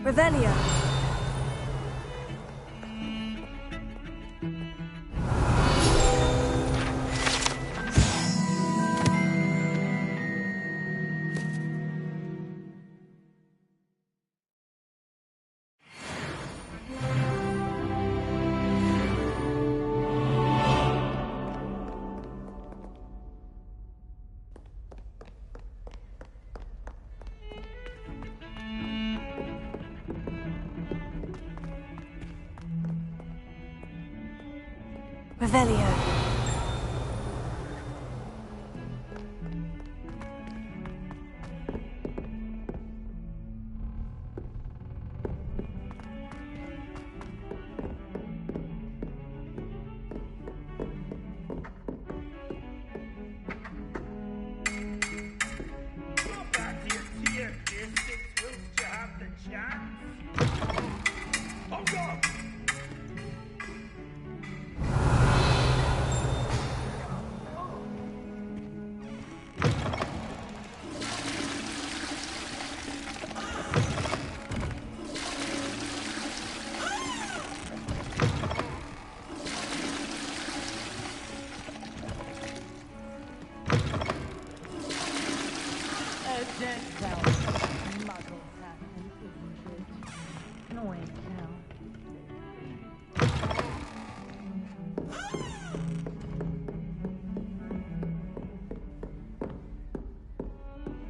Revelio. Revelio.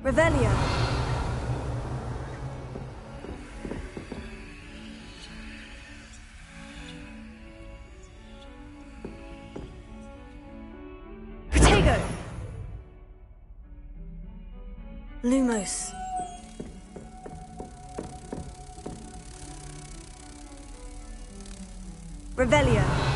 Revelio. Protego. Lumos. Revelio.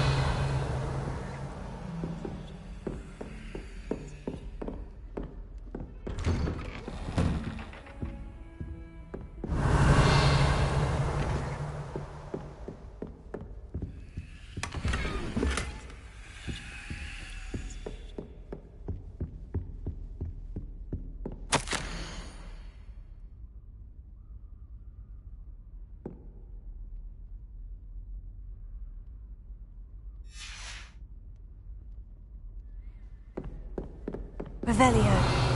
Revelio.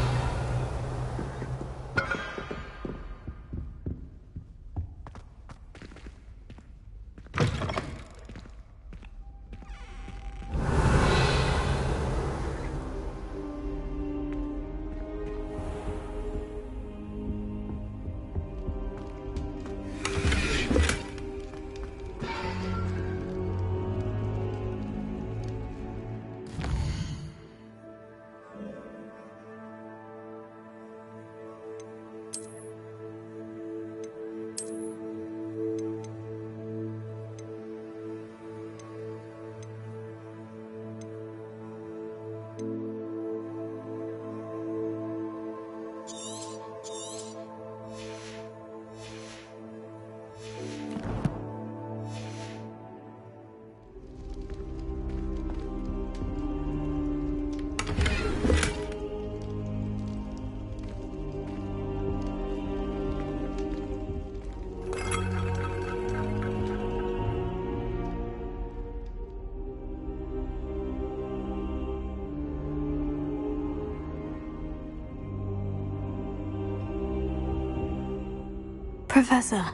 Professor,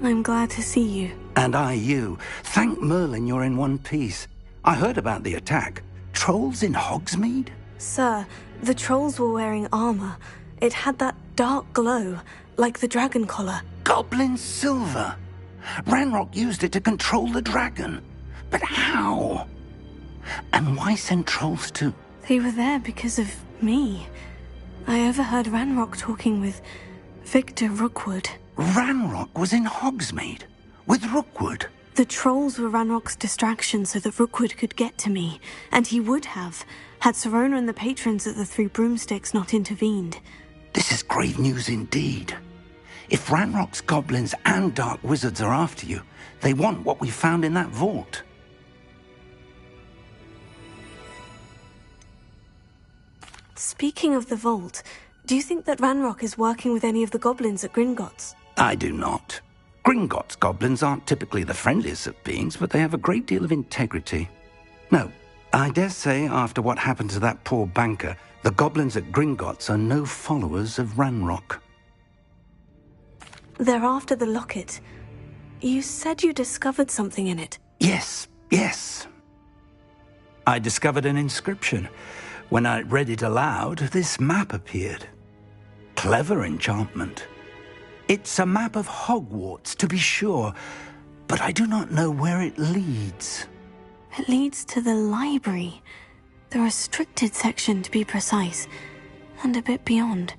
I'm glad to see you. And I you. Thank Merlin you're in one piece. I heard about the attack. Trolls in Hogsmeade? Sir, the trolls were wearing armor. It had that dark glow, like the dragon collar. Goblin silver! Ranrock used it to control the dragon. But how? And why send trolls to... They were there because of me. I overheard Ranrock talking with Victor Rookwood. Ranrock was in Hogsmeade? With Rookwood? The trolls were Ranrock's distraction so that Rookwood could get to me. And he would have, had Serona and the patrons at the Three Broomsticks not intervened. This is grave news indeed. If Ranrock's goblins and dark wizards are after you, they want what we found in that vault. Speaking of the vault, do you think that Ranrock is working with any of the goblins at Gringotts? I do not. Gringotts goblins aren't typically the friendliest of beings, but they have a great deal of integrity. No, I dare say after what happened to that poor banker, the goblins at Gringotts are no followers of Ranrock. They're after the locket. You said you discovered something in it. Yes. I discovered an inscription. When I read it aloud, this map appeared. Clever enchantment. It's a map of Hogwarts, to be sure, but I do not know where it leads. It leads to the library. The restricted section, to be precise, and a bit beyond.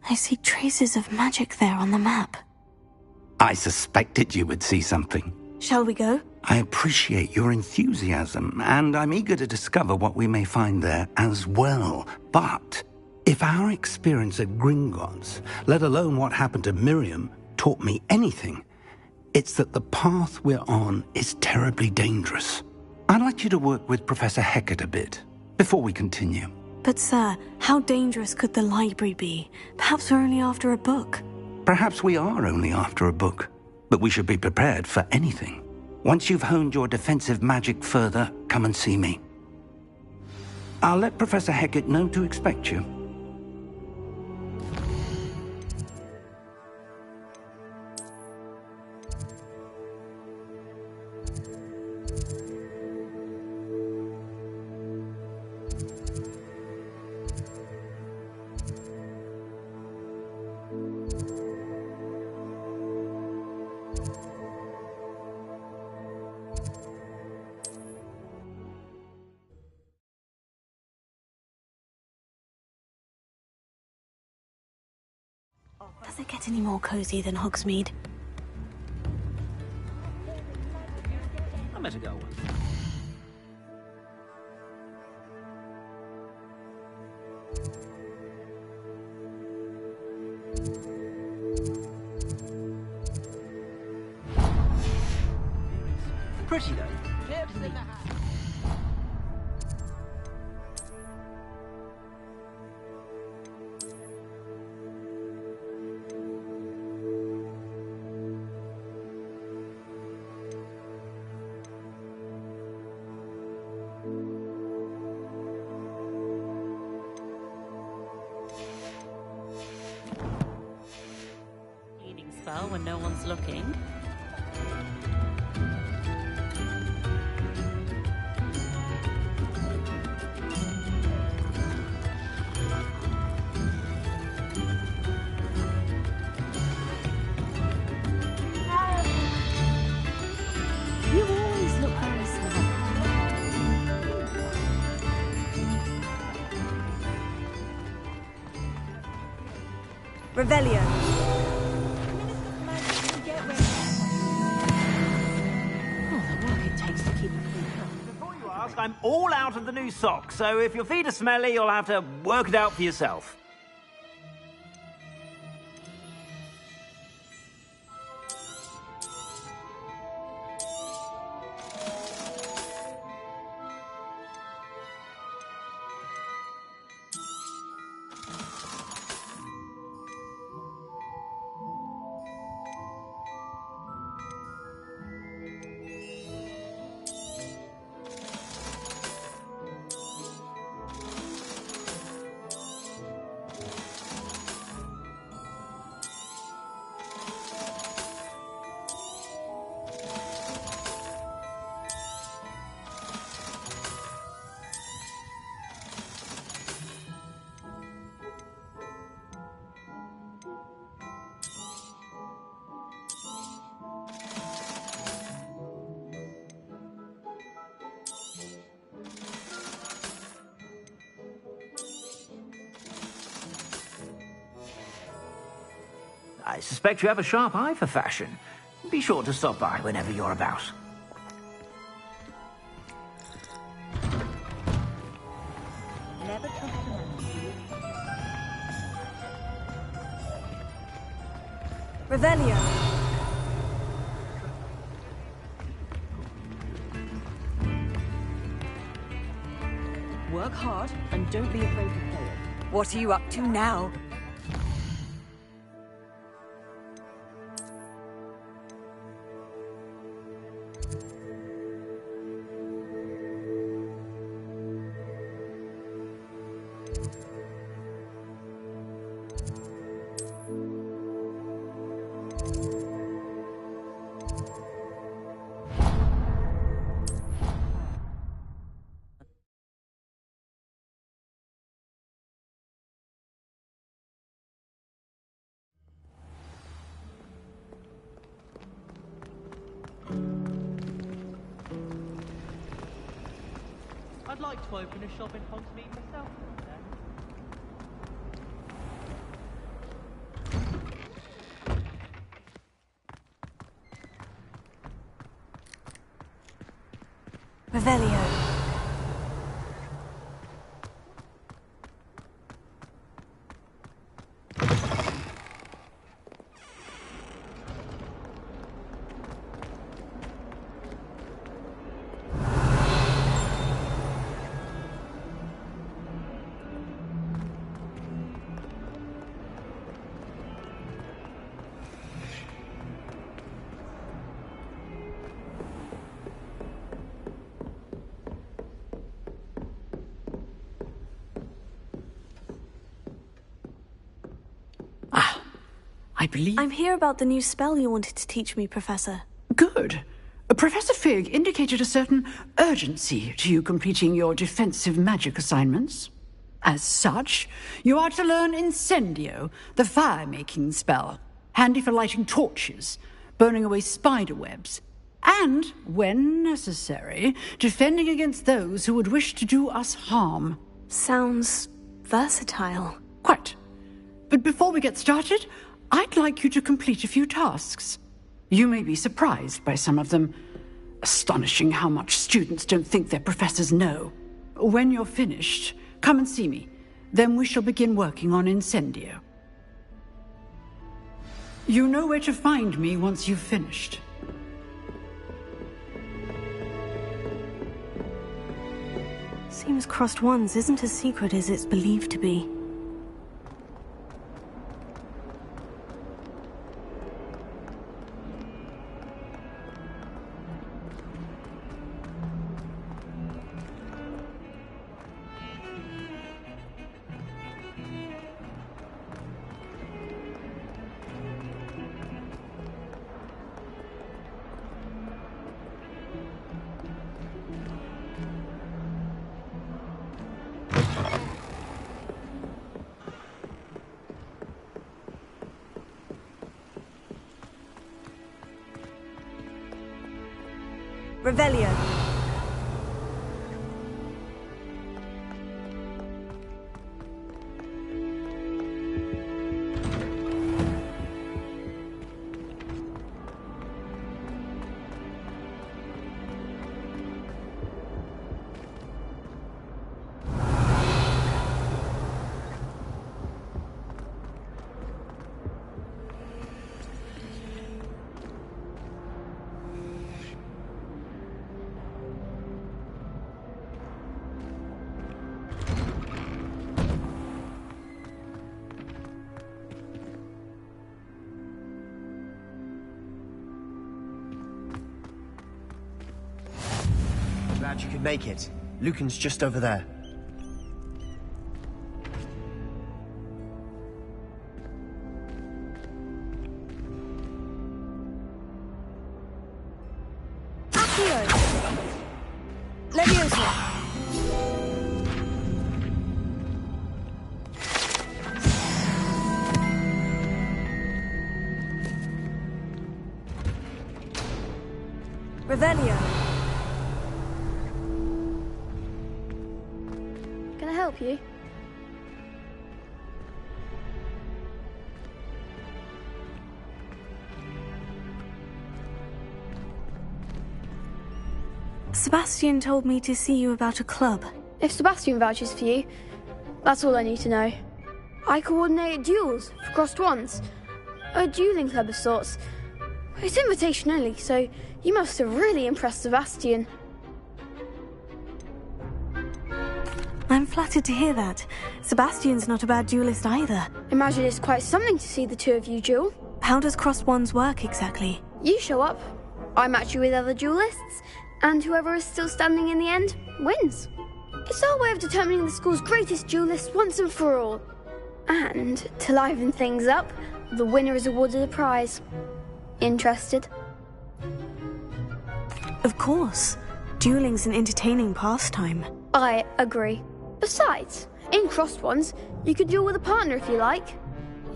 I see traces of magic there on the map. I suspected you would see something. Shall we go? I appreciate your enthusiasm, and I'm eager to discover what we may find there as well. But if our experience at Gringotts, let alone what happened to Miriam, taught me anything, it's that the path we're on is terribly dangerous. I'd like you to work with Professor Hecat a bit before we continue. But sir, how dangerous could the library be? Perhaps we're only after a book. Perhaps we are only after a book, but we should be prepared for anything. Once you've honed your defensive magic further, come and see me. I'll let Professor Hecat know to expect you. Does it get any more cozy than Hogsmeade? I better go. Pretty though. Spell when no one's looking. You always look very smart. Revelio. I'm all out of the new socks, so if your feet are smelly, you'll have to work it out for yourself. I suspect you have a sharp eye for fashion. Be sure to stop by whenever you're about. Never trust a man. Revelio. Work hard and don't be afraid to play it. What are you up to now? I'd like to open a shop in Hogsmeade myself. Revelio. I believe... I'm here about the new spell you wanted to teach me, Professor. Good. Professor Fig indicated a certain urgency to you completing your defensive magic assignments. As such, you are to learn Incendio, the fire-making spell, handy for lighting torches, burning away spider webs, and, when necessary, defending against those who would wish to do us harm. Sounds versatile. Quite. But before we get started, I'd like you to complete a few tasks. You may be surprised by some of them. Astonishing how much students don't think their professors know. When you're finished, come and see me. Then we shall begin working on Incendio. You know where to find me once you've finished. Seems crossed wands isn't as secret as it's believed to be. Revelio. Glad you could make it. Lucan's just over there. Accio! Leviosa! Revelio. Can I help you? Sebastian told me to see you about a club. If Sebastian vouches for you, that's all I need to know. I coordinate duels for crossed wands. A dueling club of sorts. It's invitation only, so you must have really impressed Sebastian. I'm flattered to hear that. Sebastian's not a bad duelist either. Imagine it's quite something to see the two of you duel. How does crossed wands work exactly? You show up, I match you with other duelists, and whoever is still standing in the end wins. It's our way of determining the school's greatest duelist once and for all. And, to liven things up, the winner is awarded a prize. Interested? Of course. Dueling's an entertaining pastime. I agree. Besides, in Crossed Ones, you could duel with a partner if you like.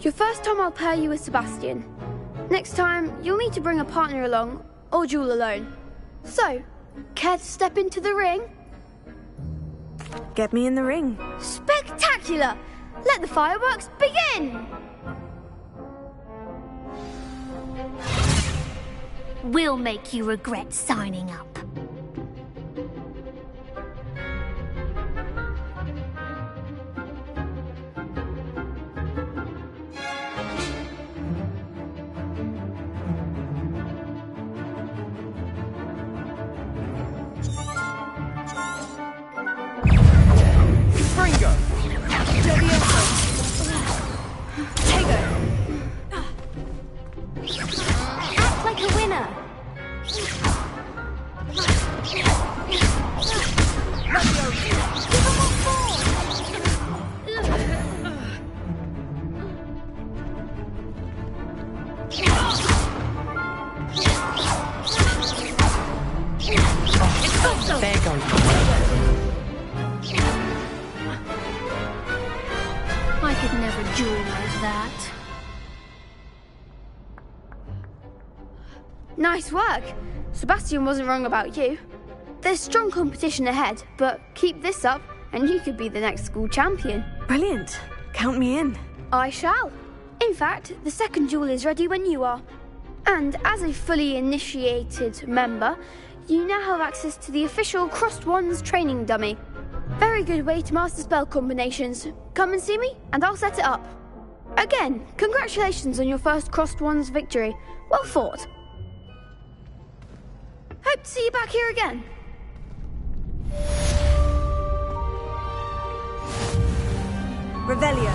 Your first time I'll pair you with Sebastian. Next time, you'll need to bring a partner along, or duel alone. So, care to step into the ring? Get me in the ring. Spectacular! Let the fireworks begin! We'll make you regret signing up. Act like a winner. There goes. I could never duel like that. Nice work. Sebastian wasn't wrong about you. There's strong competition ahead, but keep this up and you could be the next school champion. Brilliant. Count me in. I shall. In fact, the second duel is ready when you are. And as a fully initiated member, you now have access to the official Crossed Wands training dummy. Very good way to master spell combinations. Come and see me, and I'll set it up. Again, congratulations on your first Crossed Wands victory. Well fought. Hope to see you back here again. Revelio.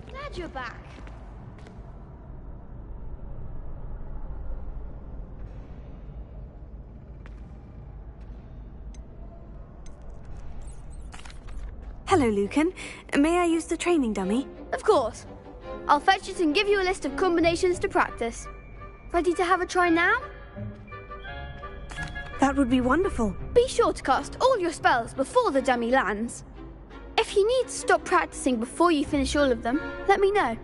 Glad you're back. Hello, Lucan. May I use the training dummy? Of course. I'll fetch it and give you a list of combinations to practice. Ready to have a try now? That would be wonderful. Be sure to cast all your spells before the dummy lands. If you need to stop practicing before you finish all of them, let me know.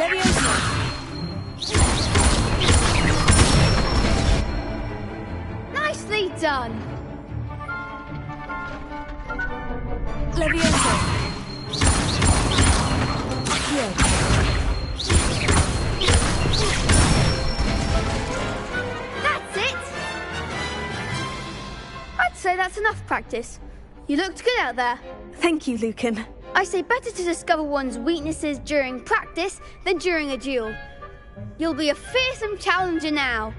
Nicely done. Levioso. Yeah. That's it. I'd say that's enough practice. You looked good out there. Thank you, Lucan. I say better to discover one's weaknesses during practice than during a duel. You'll be a fearsome challenger now.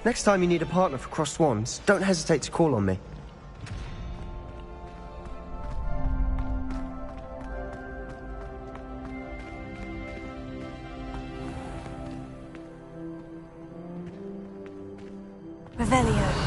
Next time you need a partner for Crossed Wands, don't hesitate to call on me. Revelio.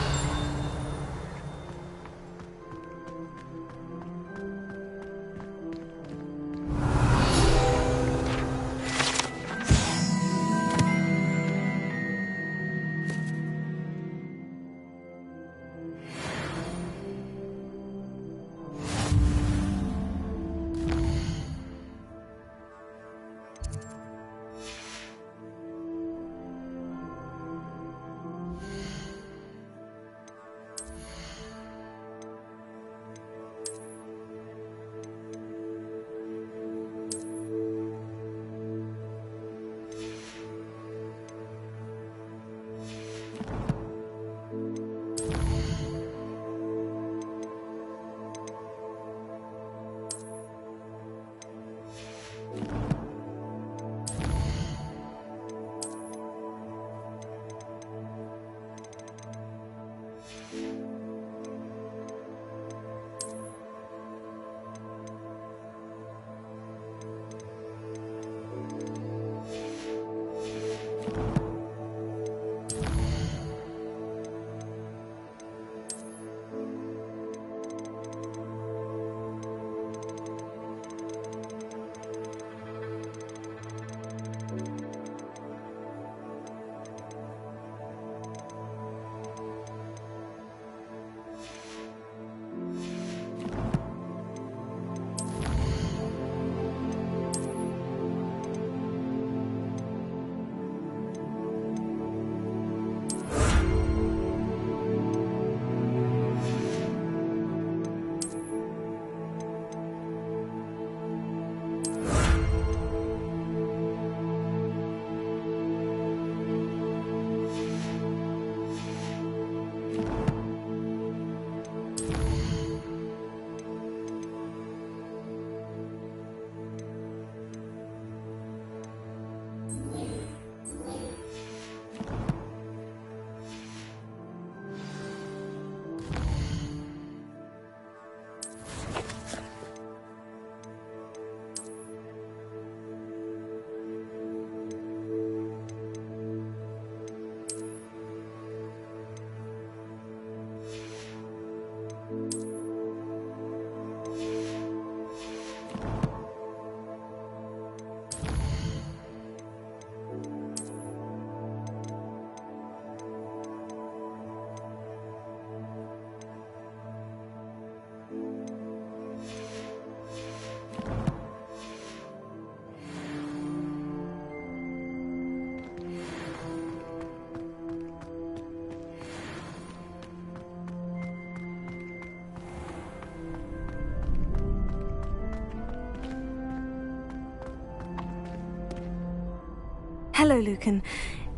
Hello, Lucan.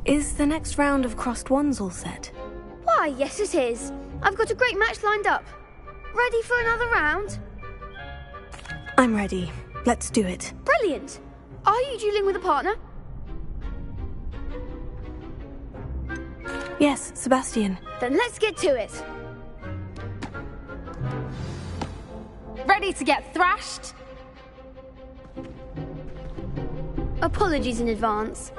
Is the next round of Crossed Wands all set? Why, yes it is. I've got a great match lined up. Ready for another round? I'm ready. Let's do it. Brilliant. Are you dueling with a partner? Yes, Sebastian. Then let's get to it. Ready to get thrashed? Apologies in advance.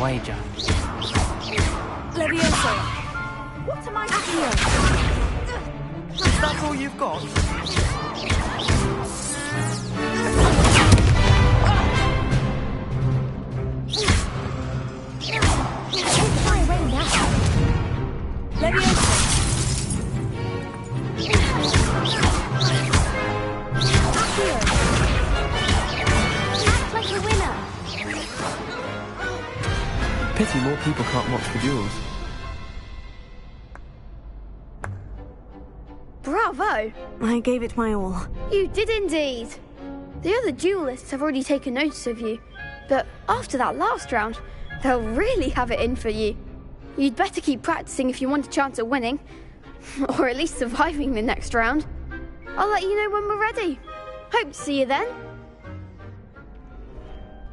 wager. Levioso! What am I doing? That's all you've got? Don't fly away now. Levioso! Accio! Act like a winner! Pity more people can't watch the duels. Bravo! I gave it my all. You did indeed. The other duelists have already taken notice of you, but after that last round, they'll really have it in for you. You'd better keep practicing if you want a chance at winning, or at least surviving the next round. I'll let you know when we're ready. Hope to see you then.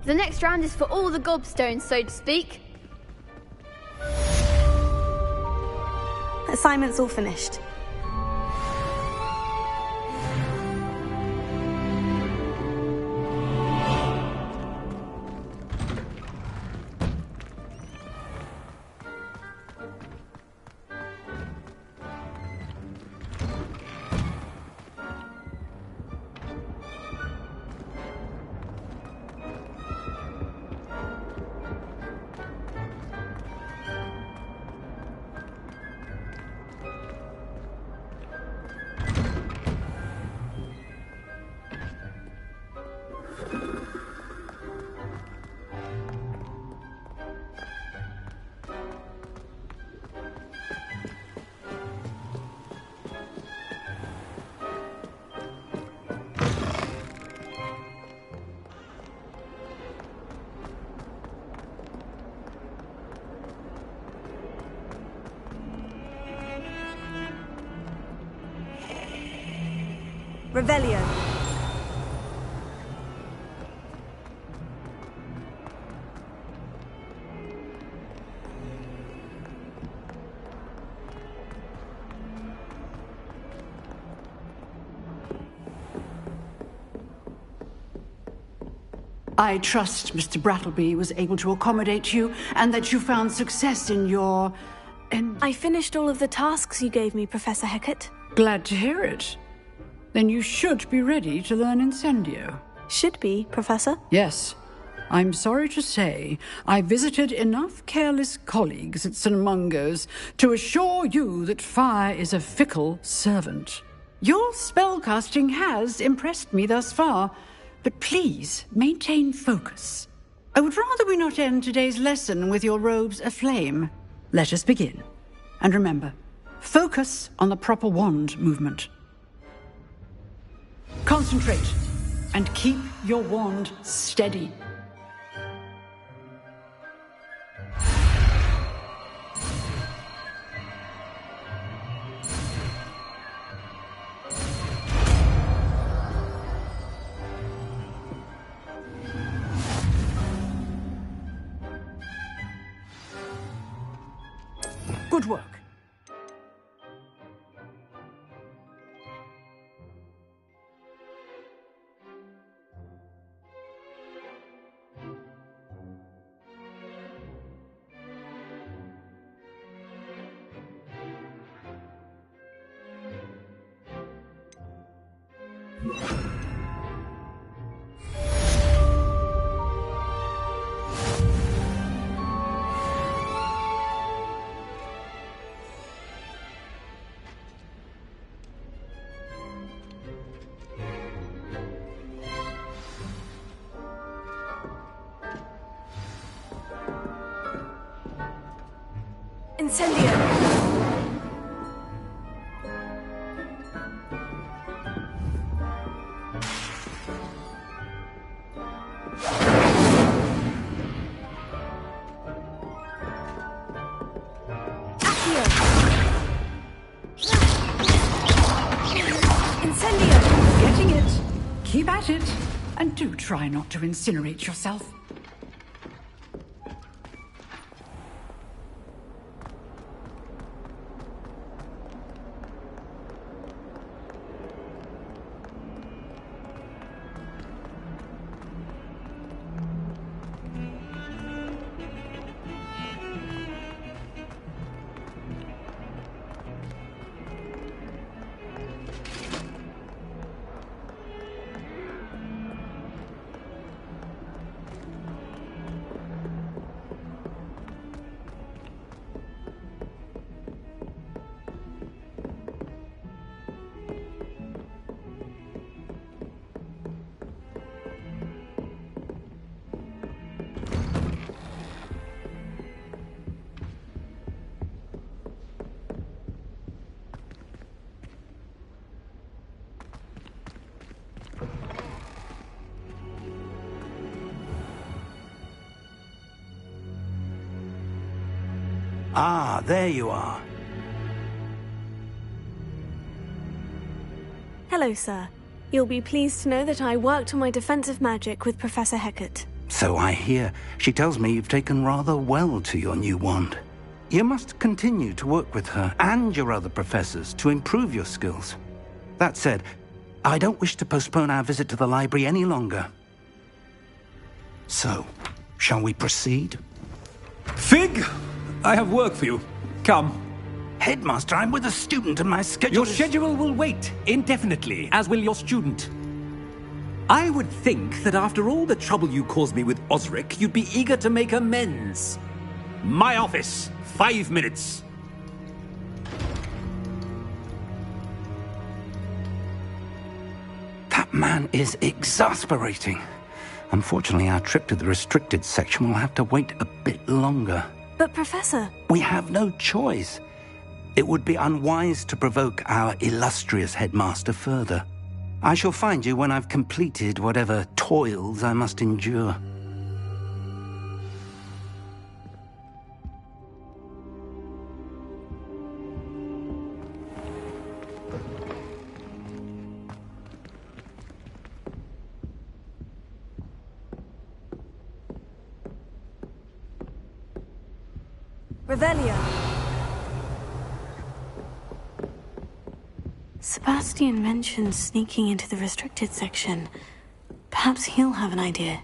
The next round is for all the gobstones, so to speak. Assignment's all finished. Revelio. I trust Mr. Brattleby was able to accommodate you and that you found success in your... I finished all of the tasks you gave me, Professor Hecat. Glad to hear it. Then you should be ready to learn Incendio. Should be, Professor. Yes. I'm sorry to say I visited enough careless colleagues at St. Mungo's to assure you that fire is a fickle servant. Your spellcasting has impressed me thus far, but please maintain focus. I would rather we not end today's lesson with your robes aflame. Let us begin. And remember, focus on the proper wand movement. Concentrate and keep your wand steady. Good work. Incendio! Incendio! Getting it. Keep at it. And do try not to incinerate yourself. Ah, there you are. Hello, sir. You'll be pleased to know that I worked on my defensive magic with Professor Hecat. So I hear. She tells me you've taken rather well to your new wand. You must continue to work with her and your other professors to improve your skills. That said, I don't wish to postpone our visit to the library any longer. So, shall we proceed? Fig! I have work for you. Come. Headmaster, I'm with a student and my schedule Your schedule will wait indefinitely, as will your student. I would think that after all the trouble you caused me with Osric, you'd be eager to make amends. My office. 5 minutes. That man is exasperating. Unfortunately, our trip to the restricted section will have to wait a bit longer. But, Professor... We have no choice. It would be unwise to provoke our illustrious headmaster further. I shall find you when I've completed whatever toils I must endure. Revelio. Sebastian mentioned sneaking into the restricted section. Perhaps he'll have an idea.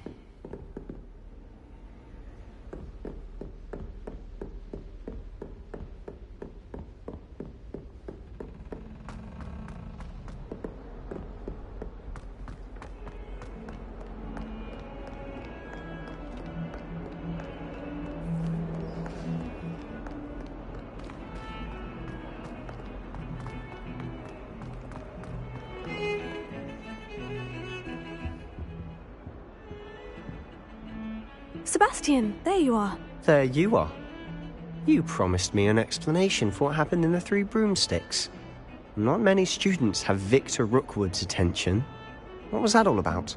Sebastian, there you are. There you are. You promised me an explanation for what happened in the Three Broomsticks. Not many students have Victor Rookwood's attention. What was that all about?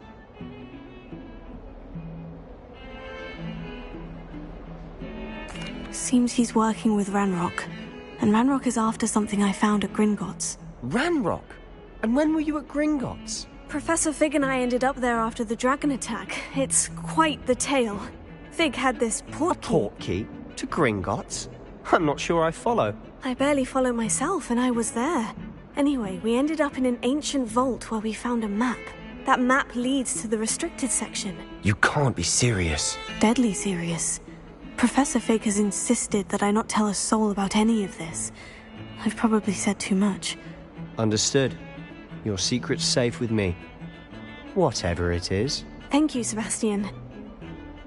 Seems he's working with Ranrock. And Ranrock is after something I found at Gringotts. Ranrock? And when were you at Gringotts? Professor Fig and I ended up there after the dragon attack. It's quite the tale. Fig had this portkey. A portkey? To Gringotts? I'm not sure I follow. I barely follow myself, and I was there. Anyway, we ended up in an ancient vault where we found a map. That map leads to the restricted section. You can't be serious. Deadly serious. Professor Fig has insisted that I not tell a soul about any of this. I've probably said too much. Understood. Your secret's safe with me. Whatever it is. Thank you, Sebastian.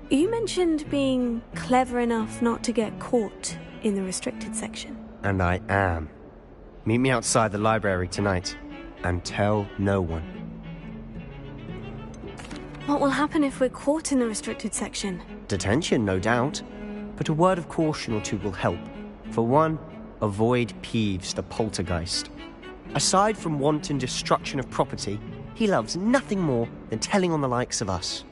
You mentioned being clever enough not to get caught in the restricted section. And I am. Meet me outside the library tonight. And tell no one. What will happen if we're caught in the restricted section? Detention, no doubt. But a word of caution or two will help. For one, avoid Peeves, the poltergeist. Aside from wanton destruction of property, he loves nothing more than telling on the likes of us.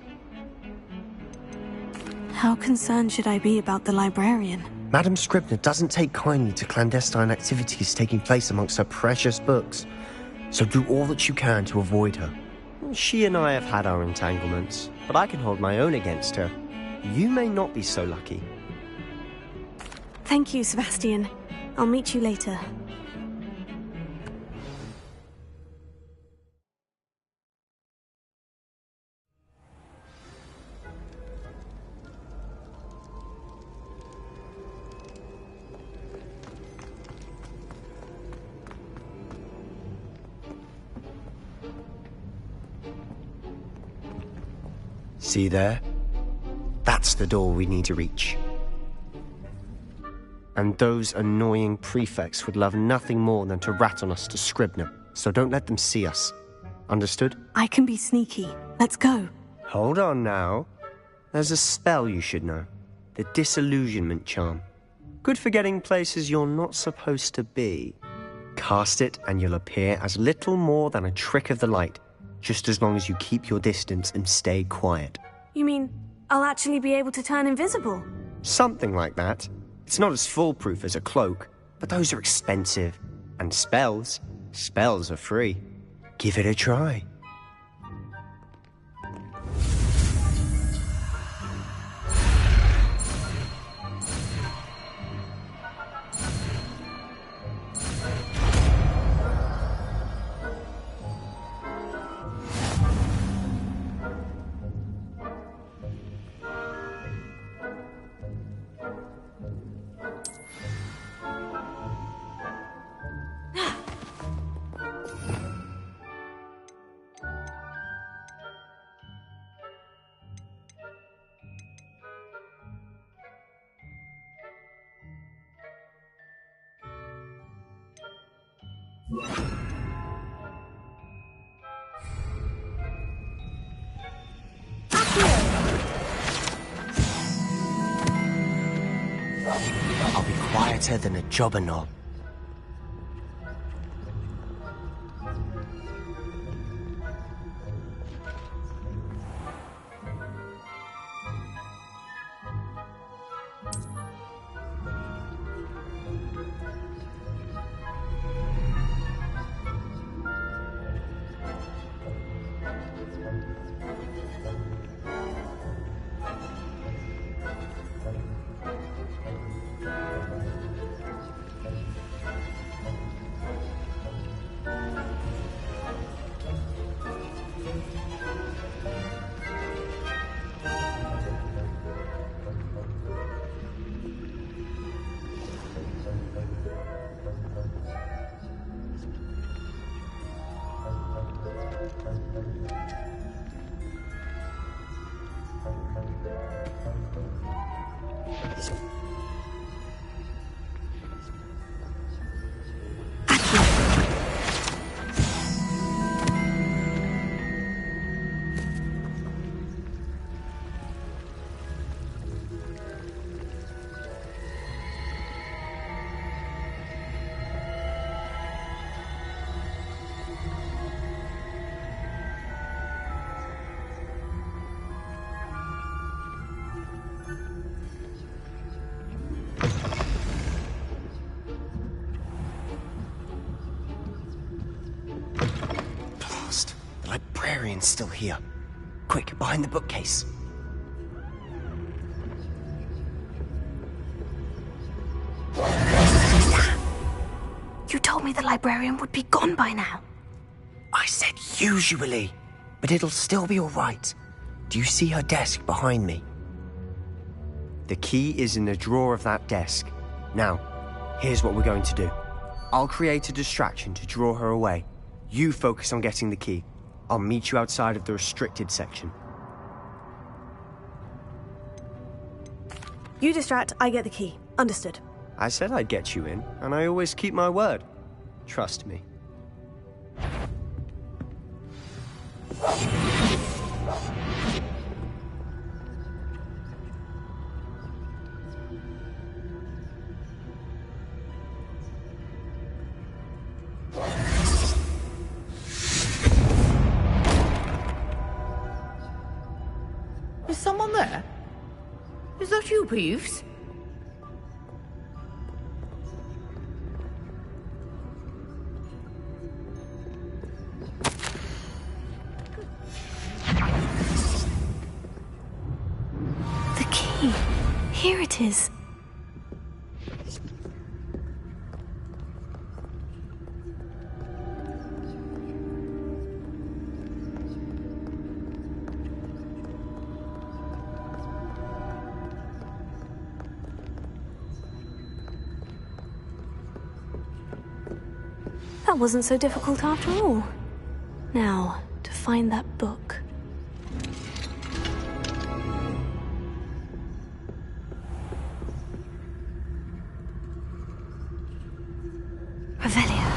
How concerned should I be about the librarian? Madam Scribner doesn't take kindly to clandestine activities taking place amongst her precious books, so do all that you can to avoid her. She and I have had our entanglements, but I can hold my own against her. You may not be so lucky. Thank you, Sebastian. I'll meet you later. See there? That's the door we need to reach. And those annoying prefects would love nothing more than to rat on us to Scribner, so don't let them see us. Understood? I can be sneaky. Let's go. Hold on now. There's a spell you should know. The Disillusionment Charm. Good for getting places you're not supposed to be. Cast it and you'll appear as little more than a trick of the light, just as long as you keep your distance and stay quiet. You mean I'll actually be able to turn invisible? Something like that. It's not as foolproof as a cloak, but those are expensive. And spells are free. Give it a try. I'll be quieter than a jobberknoll. Librarian's still here. Quick, behind the bookcase. You told me the librarian would be gone by now. I said usually, but it'll still be all right. Do you see her desk behind me? The key is in the drawer of that desk. Now, here's what we're going to do. I'll create a distraction to draw her away. You focus on getting the key. I'll meet you outside of the restricted section. You distract, I get the key. Understood. I said I'd get you in, and I always keep my word. Trust me. Is someone there? Is that you, Peeves? The key. Here it is. That wasn't so difficult after all. Now, to find that book. Revelia.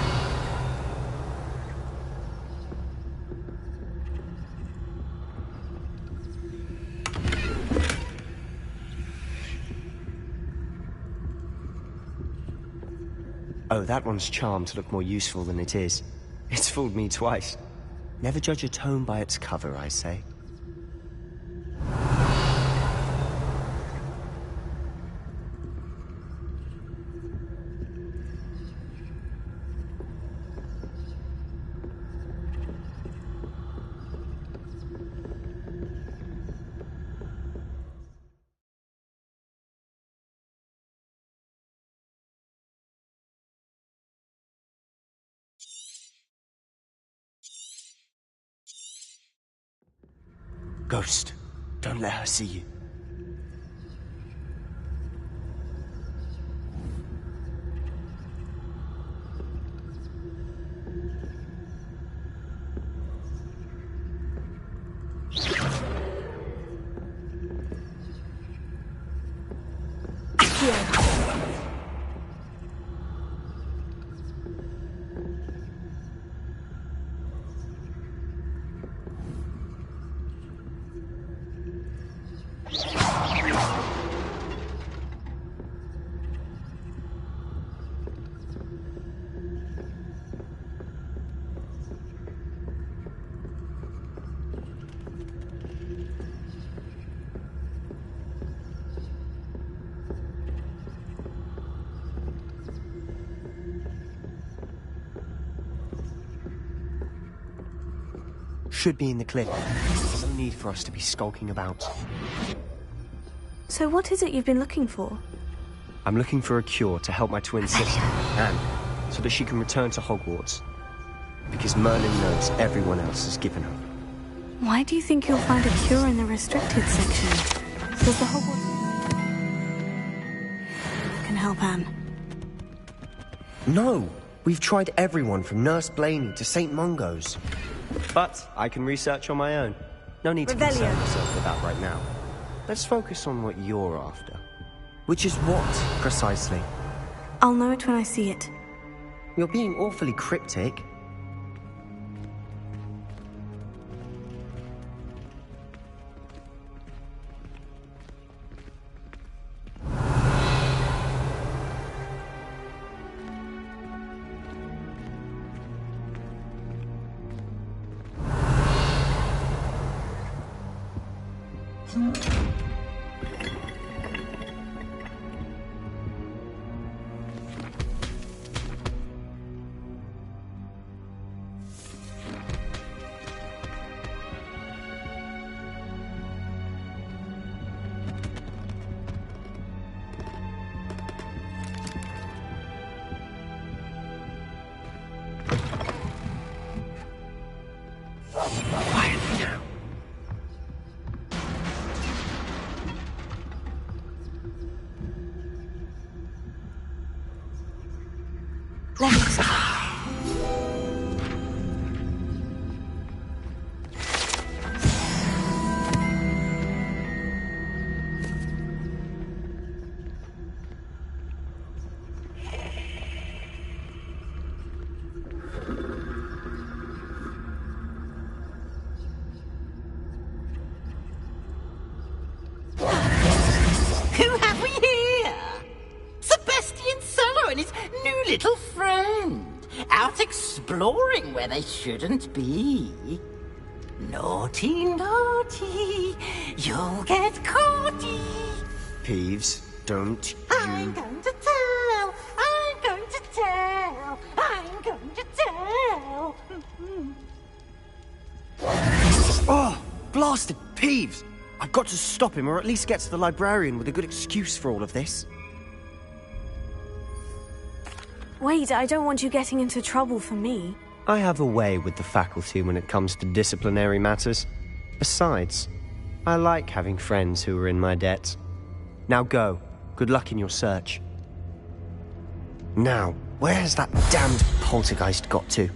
Oh, that one's charmed to look more useful than it is. It's fooled me twice. Never judge a tome by its cover, I say. Ghost, don't let her see you. Should be in the cliff. There's no need for us to be skulking about. So what is it you've been looking for? I'm looking for a cure to help my twin sister, Anne, so that she can return to Hogwarts. Because Merlin knows everyone else has given up. Why do you think you'll find a cure in the restricted section? Does the Hogwarts can help Anne? No! We've tried everyone from Nurse Blaney to St. Mungo's. But I can research on my own. No need to concern myself with that right now. Let's focus on what you're after. Which is what, precisely? I'll know it when I see it. You're being awfully cryptic. Little friend, out exploring where they shouldn't be. Naughty, naughty, you'll get caughty. Peeves, don't you... I'm going to tell, I'm going to tell, I'm going to tell. Oh, blasted Peeves! I've got to stop him, or at least get to the librarian with a good excuse for all of this. Wait, I don't want you getting into trouble for me. I have a way with the faculty when it comes to disciplinary matters. Besides, I like having friends who are in my debt. Now go. Good luck in your search. Now, where has that damned poltergeist got to?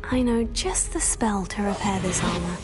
I know just the spell to repair this armor.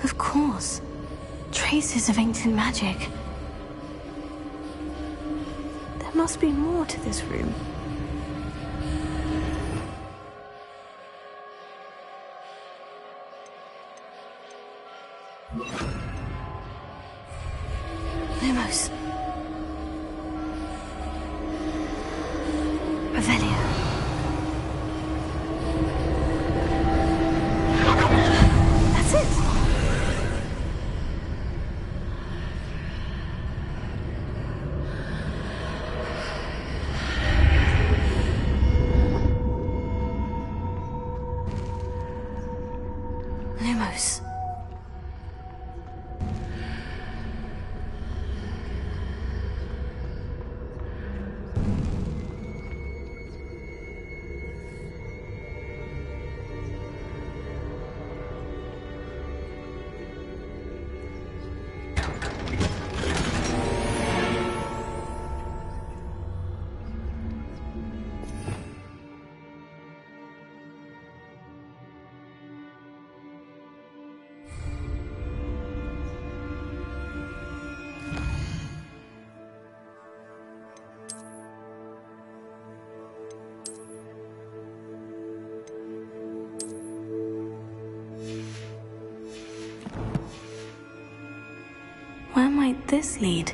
Of course. Traces of ancient magic. There must be more to this room. Lumos. Revelio. That's it. Lumos. Where might this lead?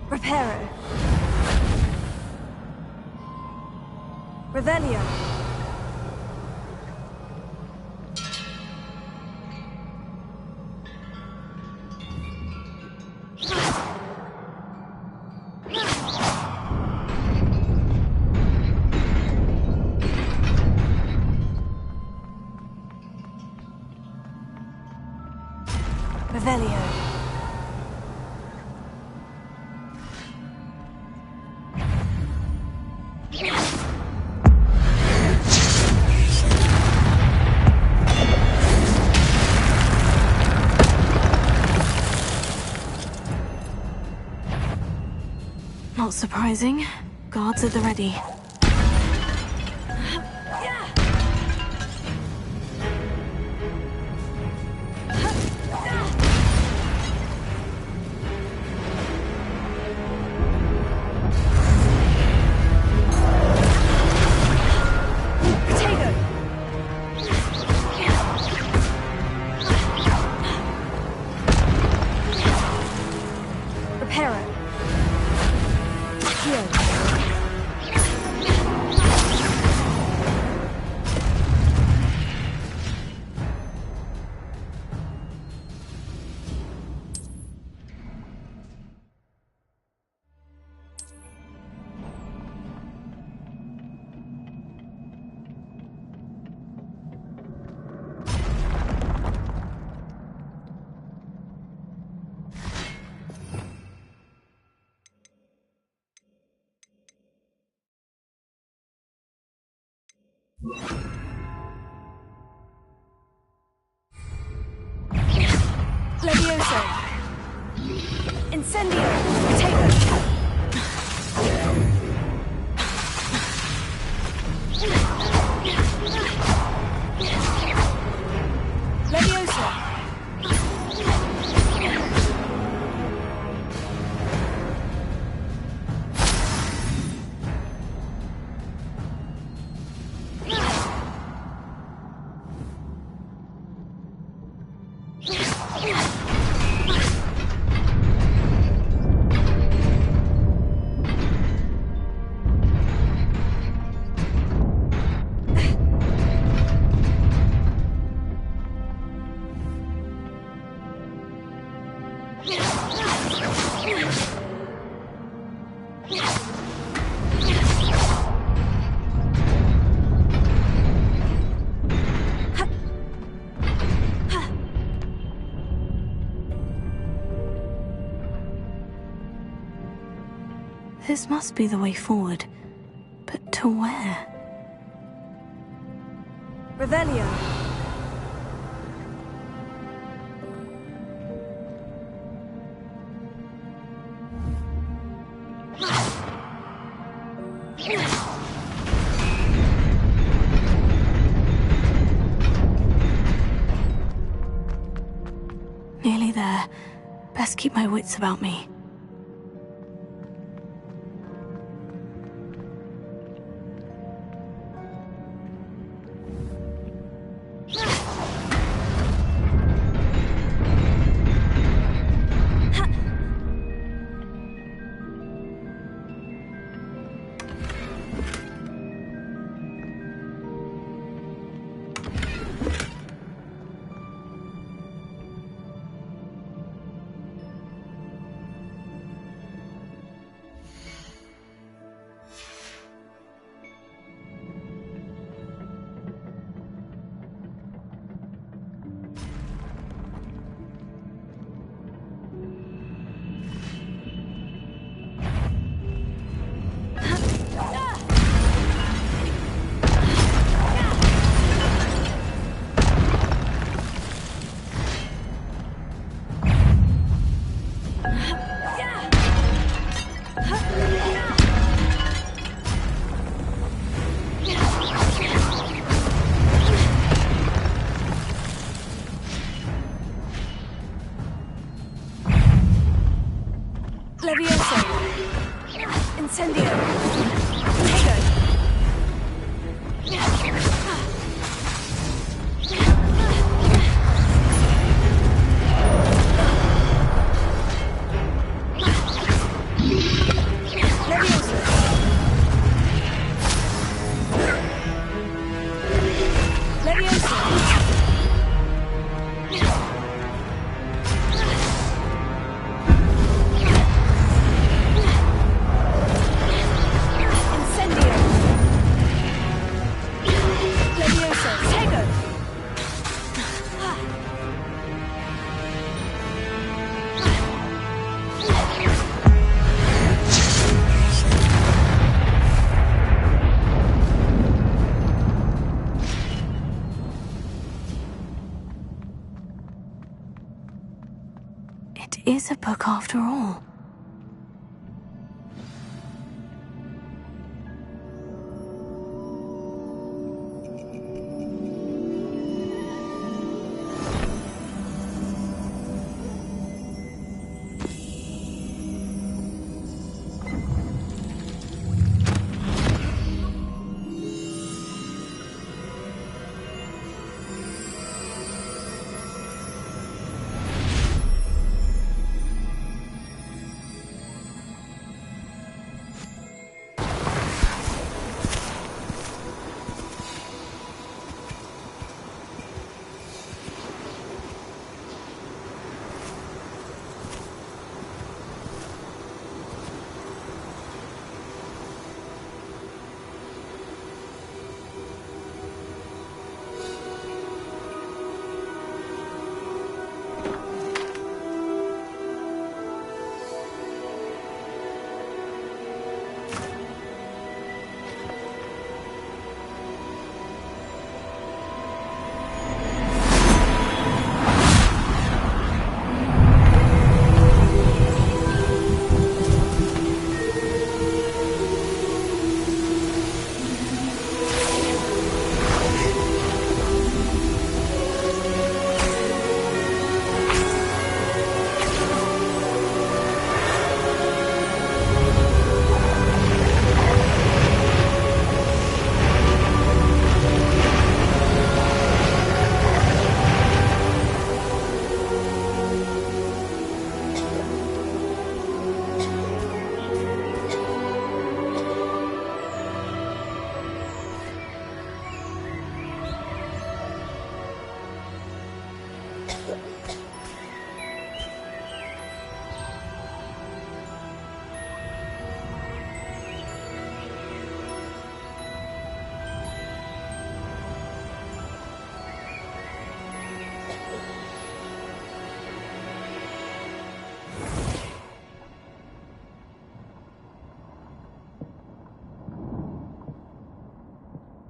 Reparo. Revelio. Revelio. Not surprising. Guards at the ready. Levioso. Incendio. Potato. Levioso. This must be the way forward. But to where? Revelio. Nearly there. Best keep my wits about me. Levioso. Incendio. Tego. It is a book after all.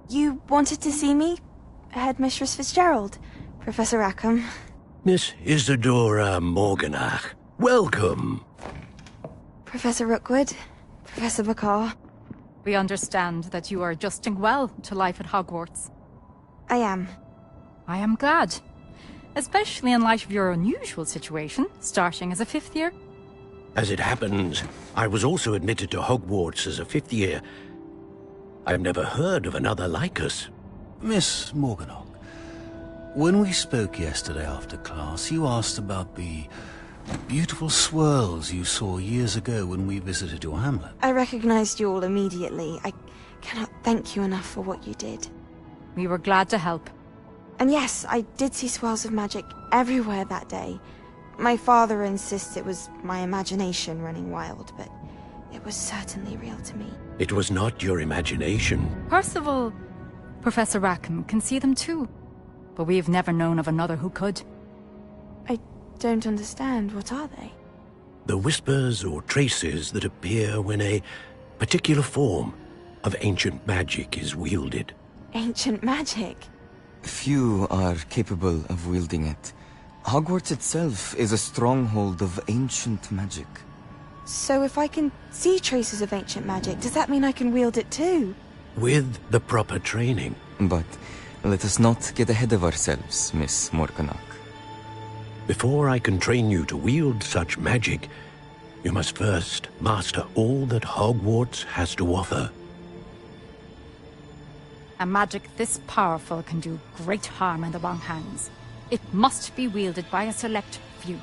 You wanted to see me? Headmistress Fitzgerald, Professor Rackham. Miss Isadora Morganach, welcome. Professor Rookwood, Professor Bakar. We understand that you are adjusting well to life at Hogwarts. I am. I am glad. Especially in light of your unusual situation, starting as a 5th year. As it happens, I was also admitted to Hogwarts as a 5th year. I've never heard of another like us. Miss Morganach, when we spoke yesterday after class, you asked about the beautiful swirls you saw years ago when we visited your hamlet. I recognized you all immediately. I cannot thank you enough for what you did. We were glad to help. And yes, I did see swirls of magic everywhere that day. My father insists it was my imagination running wild, but it was certainly real to me. It was not your imagination. Percival, Professor Rackham can see them too. But we've never known of another who could. I don't understand. What are they? The whispers or traces that appear when a particular form of ancient magic is wielded. Ancient magic? Few are capable of wielding it. Hogwarts itself is a stronghold of ancient magic. So if I can see traces of ancient magic, does that mean I can wield it too? With the proper training. But let us not get ahead of ourselves, Miss Morganach. Before I can train you to wield such magic, you must first master all that Hogwarts has to offer. A magic this powerful can do great harm in the wrong hands. It must be wielded by a select few.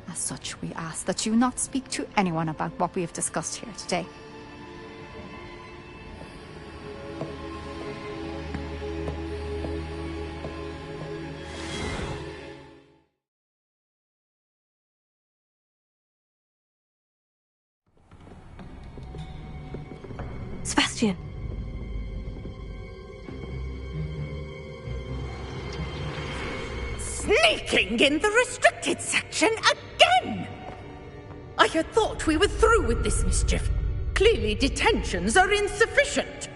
As such, we ask that you not speak to anyone about what we have discussed here today. Sebastian. Sneaking in the restricted section again! I had thought we were through with this mischief. Clearly detentions are insufficient.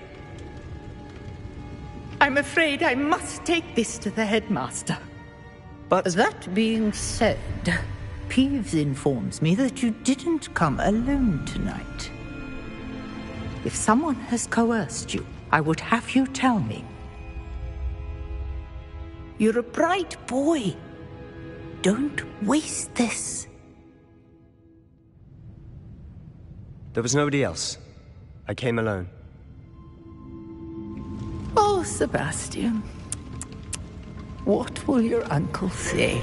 I'm afraid I must take this to the headmaster. But that being said, Peeves informs me that you didn't come alone tonight. If someone has coerced you, I would have you tell me. You're a bright boy. Don't waste this. There was nobody else. I came alone. Oh, Sebastian. What will your uncle say?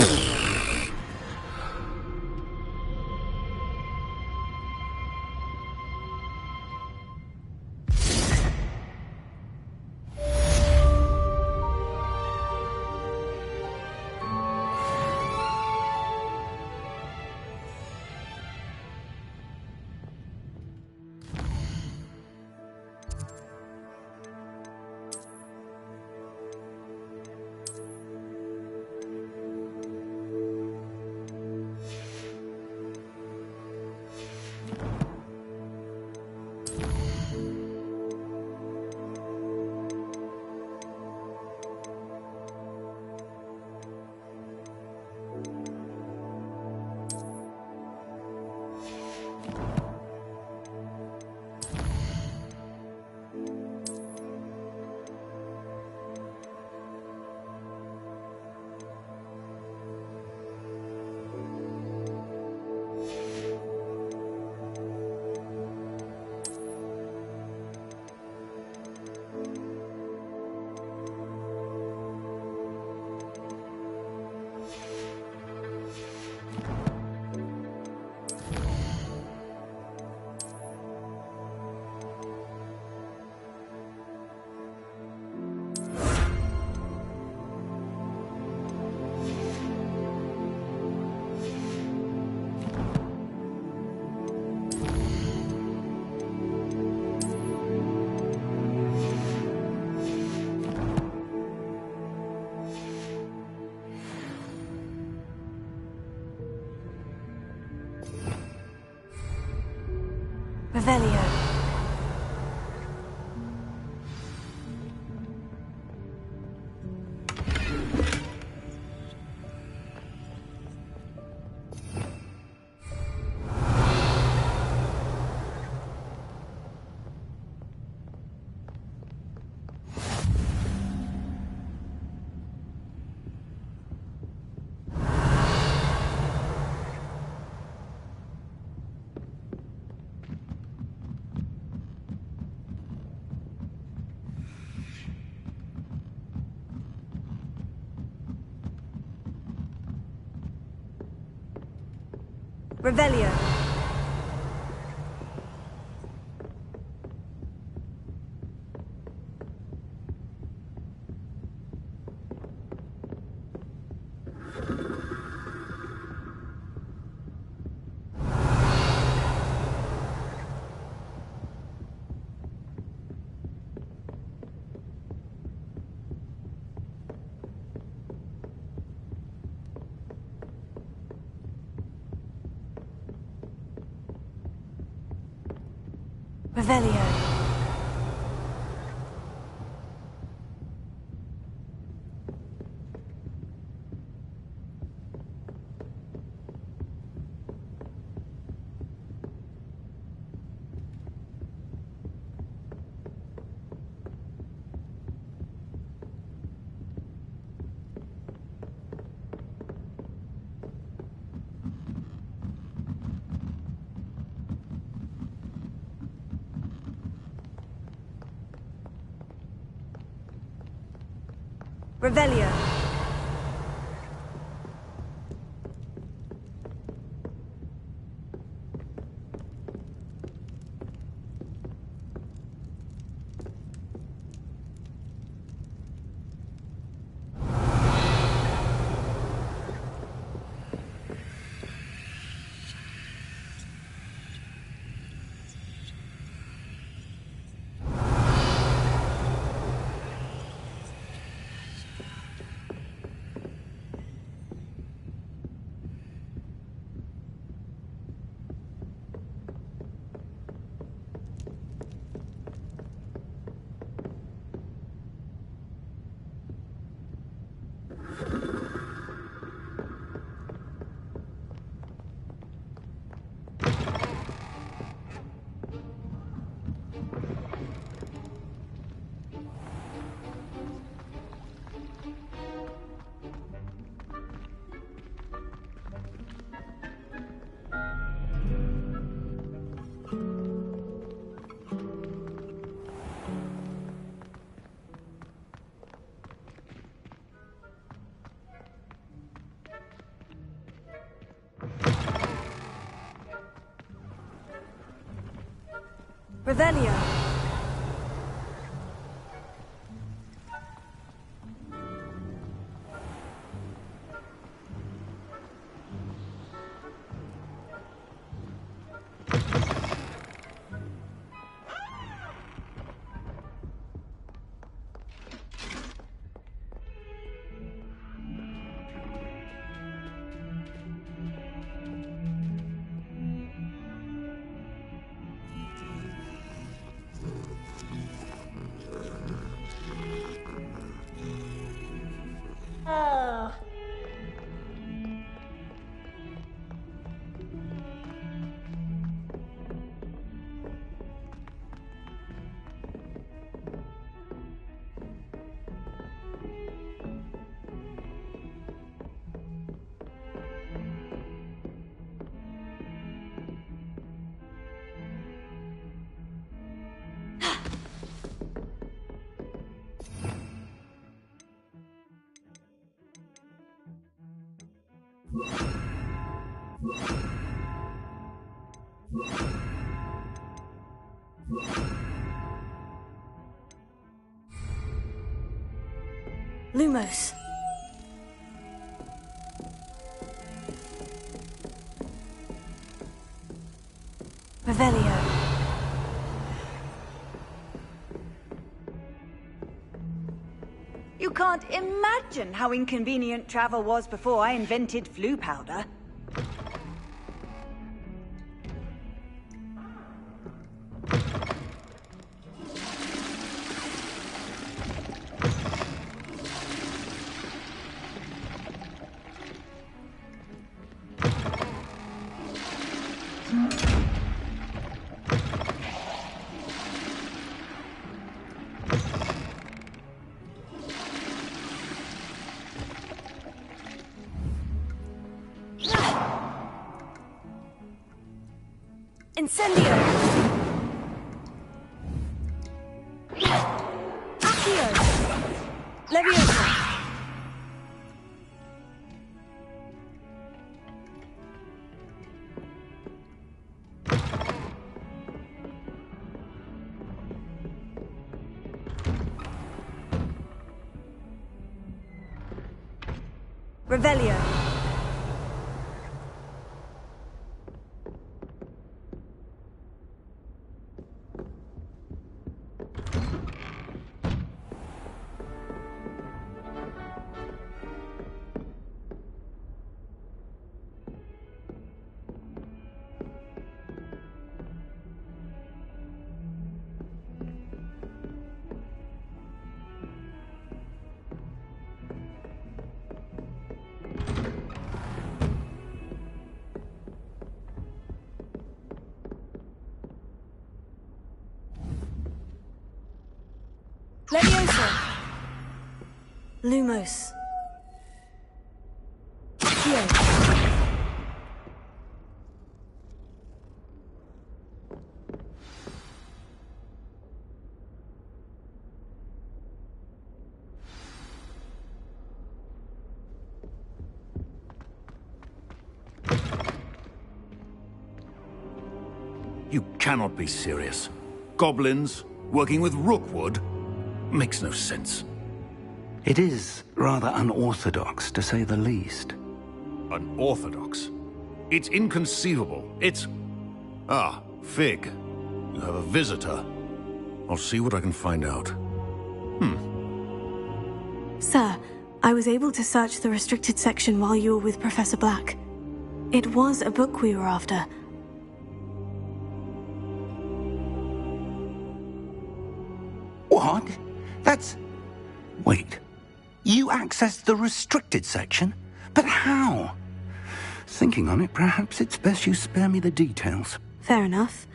Revelio. Revelio. Revelio. Revelio. Revelio. Oh. Lumos. Revelio. You can't imagine how inconvenient travel was before I invented flu powder. Incendio! Accio! Leviosa! Revelio. Leviosa. Lumos. Accio. You cannot be serious. Goblins working with Rookwood? Makes no sense. It is rather unorthodox, to say the least. Unorthodox? It's inconceivable. It's... Ah, Fig. You have a visitor. I'll see what I can find out. Sir, I was able to search the restricted section while you were with Professor Black. It was a book we were after. What? That's... Wait. You accessed the restricted section? But how? Thinking on it, perhaps it's best you spare me the details. Fair enough.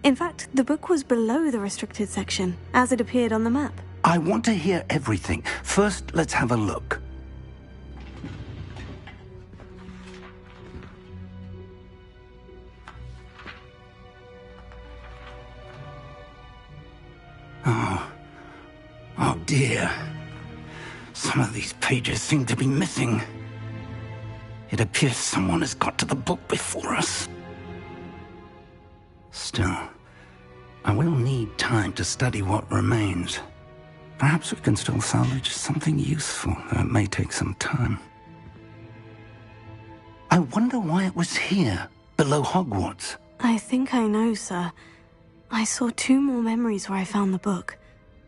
In fact, the book was below the restricted section, as it appeared on the map. I want to hear everything. First, let's have a look. Oh dear. Some of these pages seem to be missing. It appears someone has got to the book before us. Still, I will need time to study what remains. Perhaps we can still salvage something useful, though it may take some time. I wonder why it was here, below Hogwarts. I think I know, sir. I saw 2 more memories where I found the book.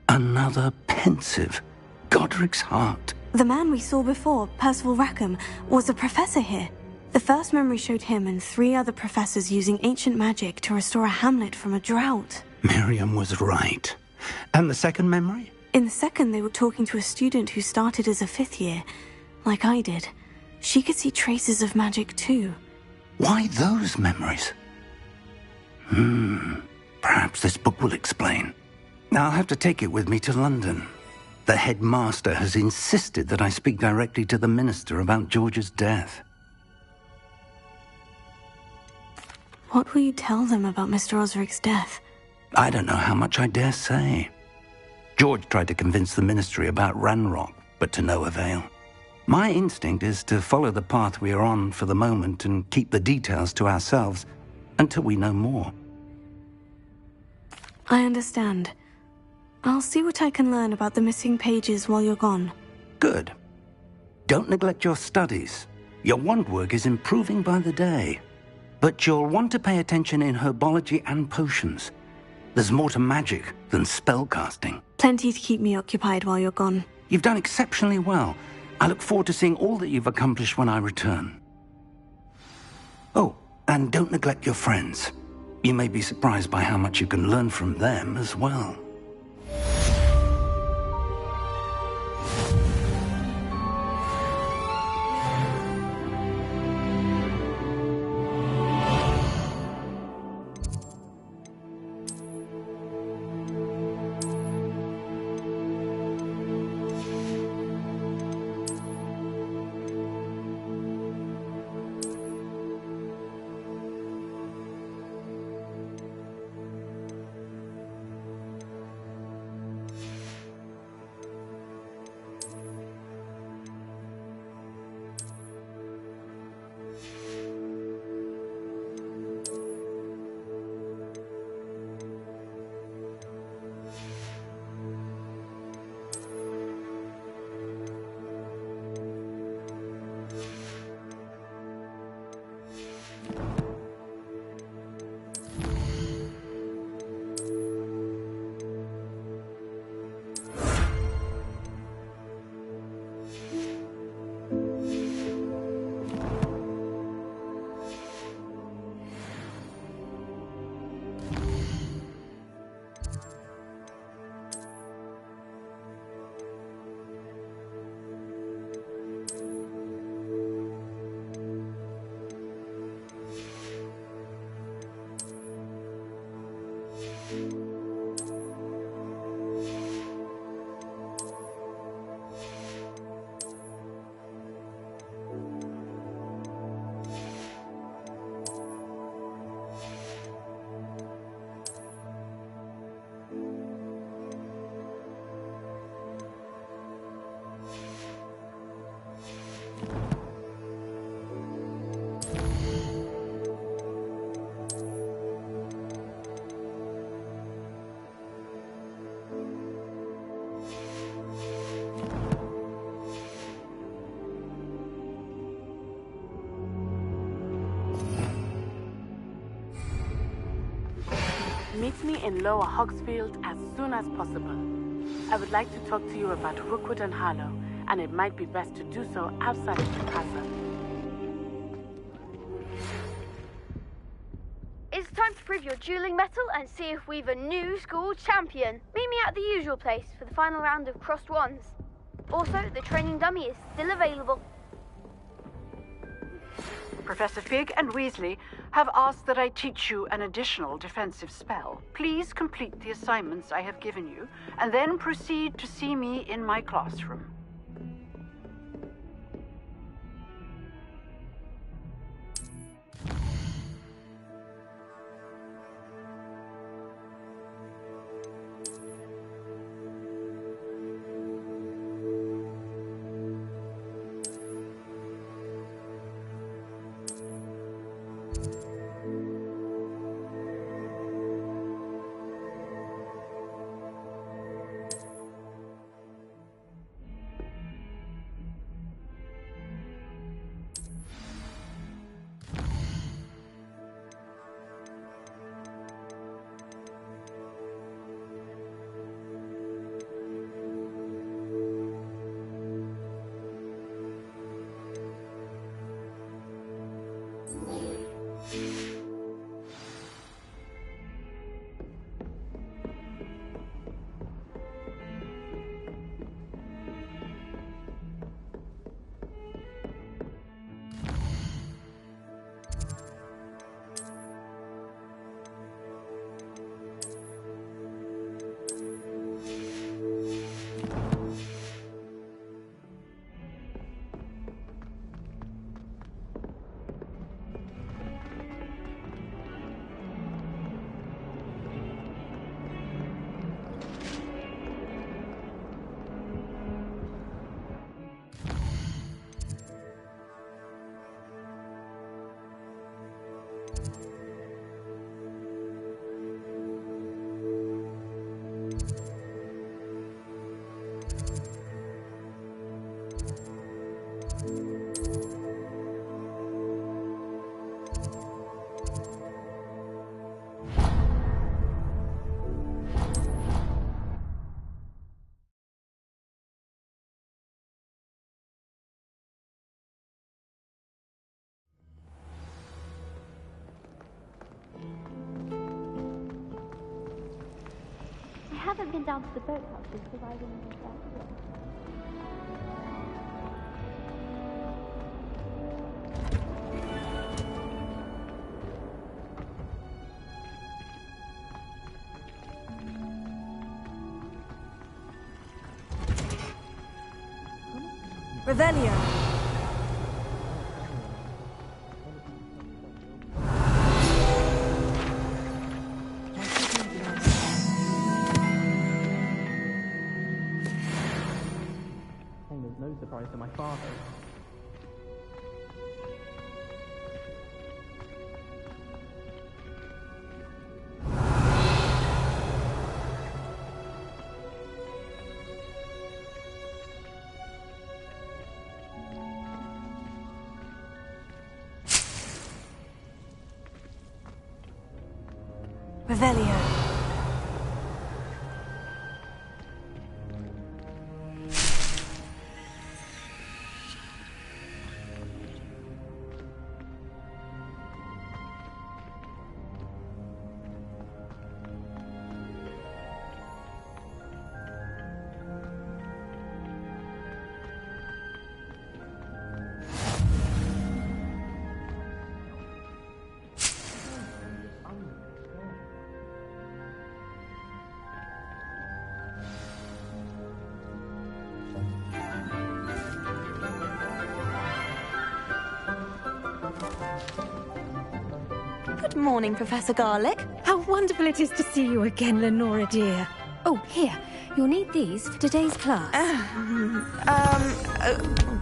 Another pensive. Godric's heart. The man we saw before, Percival Rackham, was a professor here. The first memory showed him and 3 other professors using ancient magic to restore a hamlet from a drought. Miriam was right. And the second memory? In the second, they were talking to a student who started as a 5th year, like I did. She could see traces of magic too. Why those memories? Perhaps this book will explain. I'll have to take it with me to London. The headmaster has insisted that I speak directly to the minister about George's death. What will you tell them about Mr. Osric's death? I don't know how much I dare say. George tried to convince the ministry about Ranrock, but to no avail. My instinct is to follow the path we are on for the moment and keep the details to ourselves until we know more. I understand. I'll see what I can learn about the missing pages while you're gone. Good. Don't neglect your studies. Your wand work is improving by the day. But you'll want to pay attention in herbology and potions. There's more to magic than spellcasting. Plenty to keep me occupied while you're gone. You've done exceptionally well. I look forward to seeing all that you've accomplished when I return. Oh, and don't neglect your friends. You may be surprised by how much you can learn from them as well. Meet me in Lower Hogsfield as soon as possible. I would like to talk to you about Rookwood and Harlow, and it might be best to do so outside of the castle. It's time to prove your dueling mettle and see if we've a new school champion. Meet me at the usual place for the final round of crossed wands. Also, the training dummy is still available. Professor Fig and Weasley have asked that I teach you an additional defensive spell. Please complete the assignments I have given you, and then proceed to see me in my classroom. I haven't been down to the boathouse since arriving in the first year. Revelio. No surprise to my father. Revelio. Good morning, Professor Garlick. How wonderful it is to see you again, Lenora dear. Oh, here. You'll need these for today's class.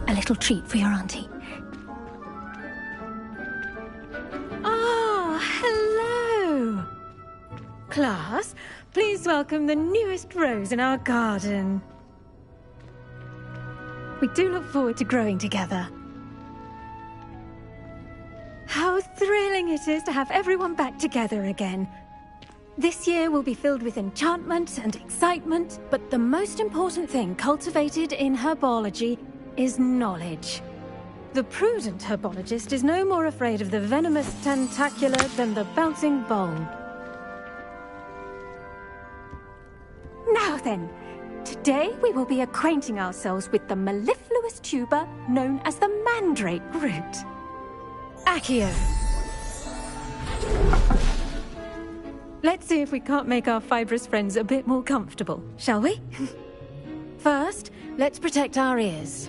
A little treat for your auntie. Ah, hello. Class, please welcome the newest rose in our garden. We do look forward to growing together. How thrilling it is to have everyone back together again. This year will be filled with enchantment and excitement, but the most important thing cultivated in herbology is knowledge. The prudent herbologist is no more afraid of the venomous tentacular than the bouncing bulb. Now then, today we will be acquainting ourselves with the mellifluous tuber known as the Mandrake root. Accio. Let's see if we can't make our fibrous friends a bit more comfortable, shall we? First, let's protect our ears.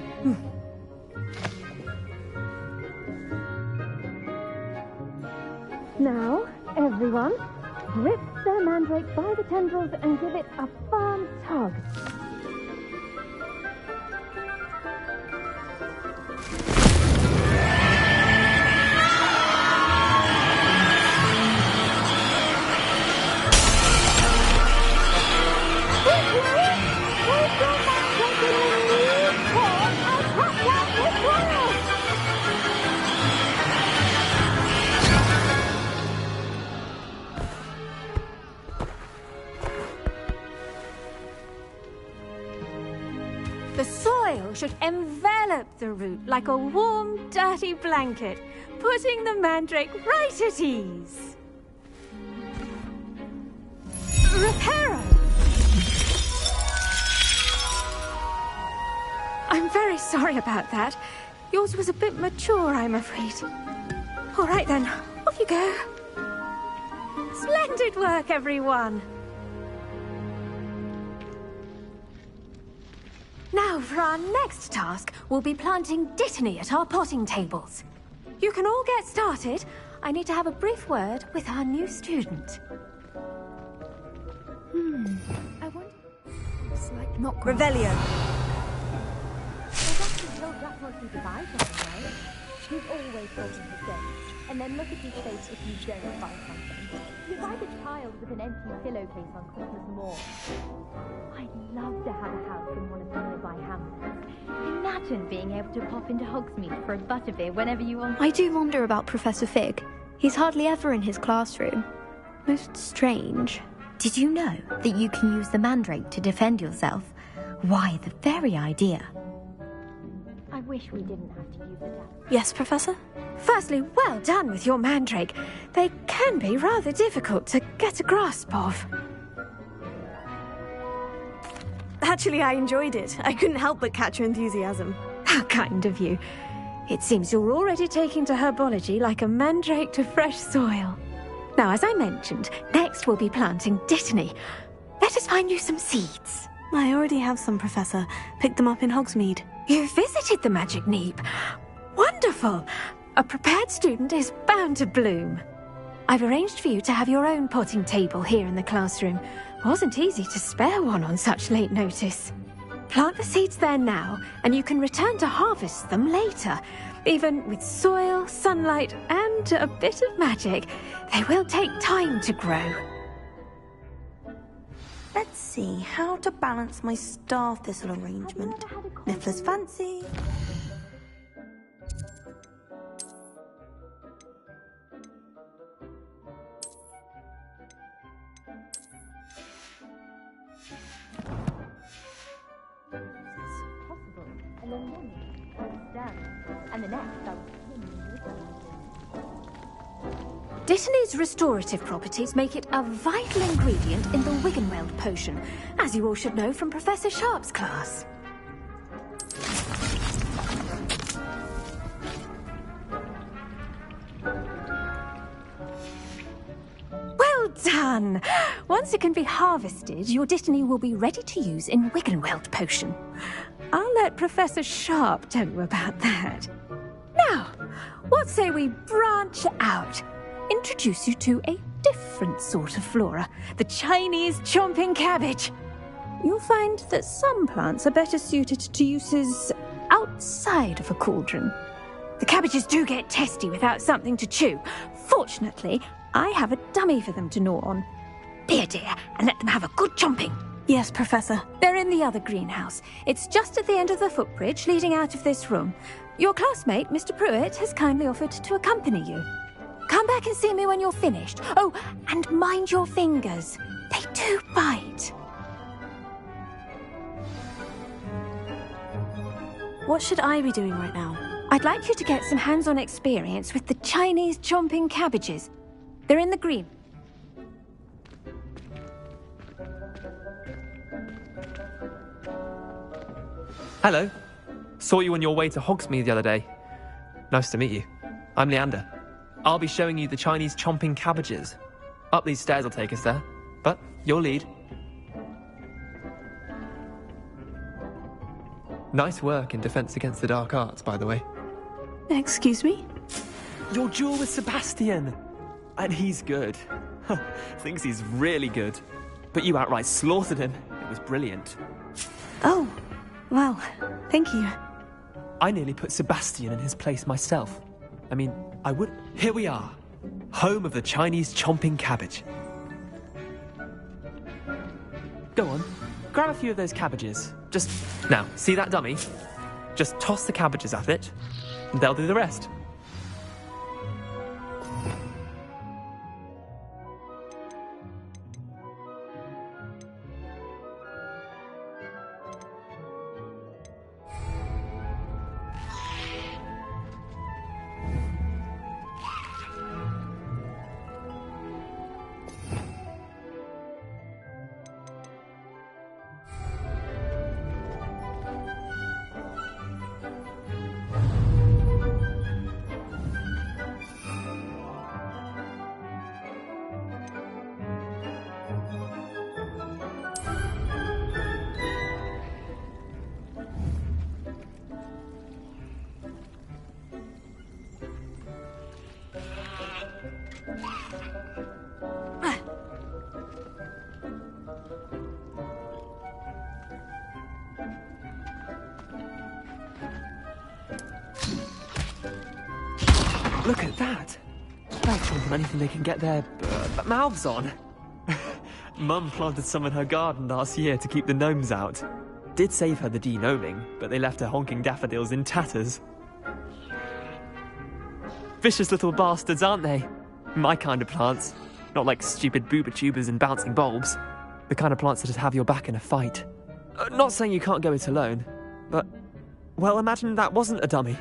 Now, everyone, grip their mandrake by the tendrils and give it a firm tug. The soil should envelop the root like a warm, dirty blanket, putting the mandrake right at ease. Reparo! I'm very sorry about that. Yours was a bit mature, I'm afraid. All right then, off you go. Splendid work, everyone! Now, for our next task, we'll be planting Dittany at our potting tables. You can all get started. I need to have a brief word with our new student. I wonder... It's like not... Revelio. He's always holding his gaze, and then look at his face if you don't find something. He's like a child with an empty pillowcase on Christmas morn. I'd love to have a house in one of the nearby hamlets. Imagine being able to pop into Hogsmeade for a butterbeer whenever you want. I do wonder about Professor Fig. He's hardly ever in his classroom. Most strange. Did you know that you can use the Mandrake to defend yourself? Why, the very idea. I wish we didn't have to use it. Yes, Professor? Firstly, well done with your mandrake. They can be rather difficult to get a grasp of. Actually, I enjoyed it. I couldn't help but catch your enthusiasm. How kind of you. It seems you're already taking to herbology like a mandrake to fresh soil. Now, as I mentioned, next we'll be planting Dittany. Let us find you some seeds. I already have some, Professor. Picked them up in Hogsmeade. You visited the Magic Neep. Wonderful! A prepared student is bound to bloom. I've arranged for you to have your own potting table here in the classroom. Wasn't easy to spare one on such late notice. Plant the seeds there now, and you can return to harvest them later. Even with soil, sunlight, and a bit of magic, they will take time to grow. Let's see how to balance my star thistle arrangement. Niffler's fancy. And then one was down, and the next I was Dittany's restorative properties make it a vital ingredient in the Wiggenweld potion, as you all should know from Professor Sharp's class. Well done! Once it can be harvested, your Dittany will be ready to use in Wiggenweld potion. I'll let Professor Sharp tell you about that. Now, what say we branch out? Introduce you to a different sort of flora, the Chinese chomping cabbage. You'll find that some plants are better suited to uses outside of a cauldron. The cabbages do get testy without something to chew. Fortunately, I have a dummy for them to gnaw on. Be a dear and let them have a good chomping. Yes, Professor. They're in the other greenhouse. It's just at the end of the footbridge leading out of this room. Your classmate, Mr. Pruitt, has kindly offered to accompany you. Come back and see me when you're finished. Oh, and mind your fingers. They do bite. What should I be doing right now? I'd like you to get some hands-on experience with the Chinese chomping cabbages. They're in the green. Hello. Saw you on your way to Hogsmeade the other day. Nice to meet you. I'm Leander. I'll be showing you the Chinese chomping cabbages. Up these stairs will take us there, but you'll lead. Nice work in Defense Against the Dark Arts, by the way. Excuse me? Your duel with Sebastian! And he's good. Thinks he's really good. But you outright slaughtered him. It was brilliant. Oh, well, thank you. I nearly put Sebastian in his place myself. I mean, I would... Here we are. Home of the Chinese chomping cabbage. Go on. Grab a few of those cabbages. Just... Now, see that dummy? Just toss the cabbages at it, and they'll do the rest. Look at that! They're chomping anything they can get their mouths on. Mum planted some in her garden last year to keep the gnomes out. Did save her the de-gnoming, but they left her honking daffodils in tatters. Vicious little bastards, aren't they? My kind of plants. Not like stupid booba tubers and bouncing bulbs. The kind of plants that just have your back in a fight. Not saying you can't go it alone, but... Well, imagine that wasn't a dummy.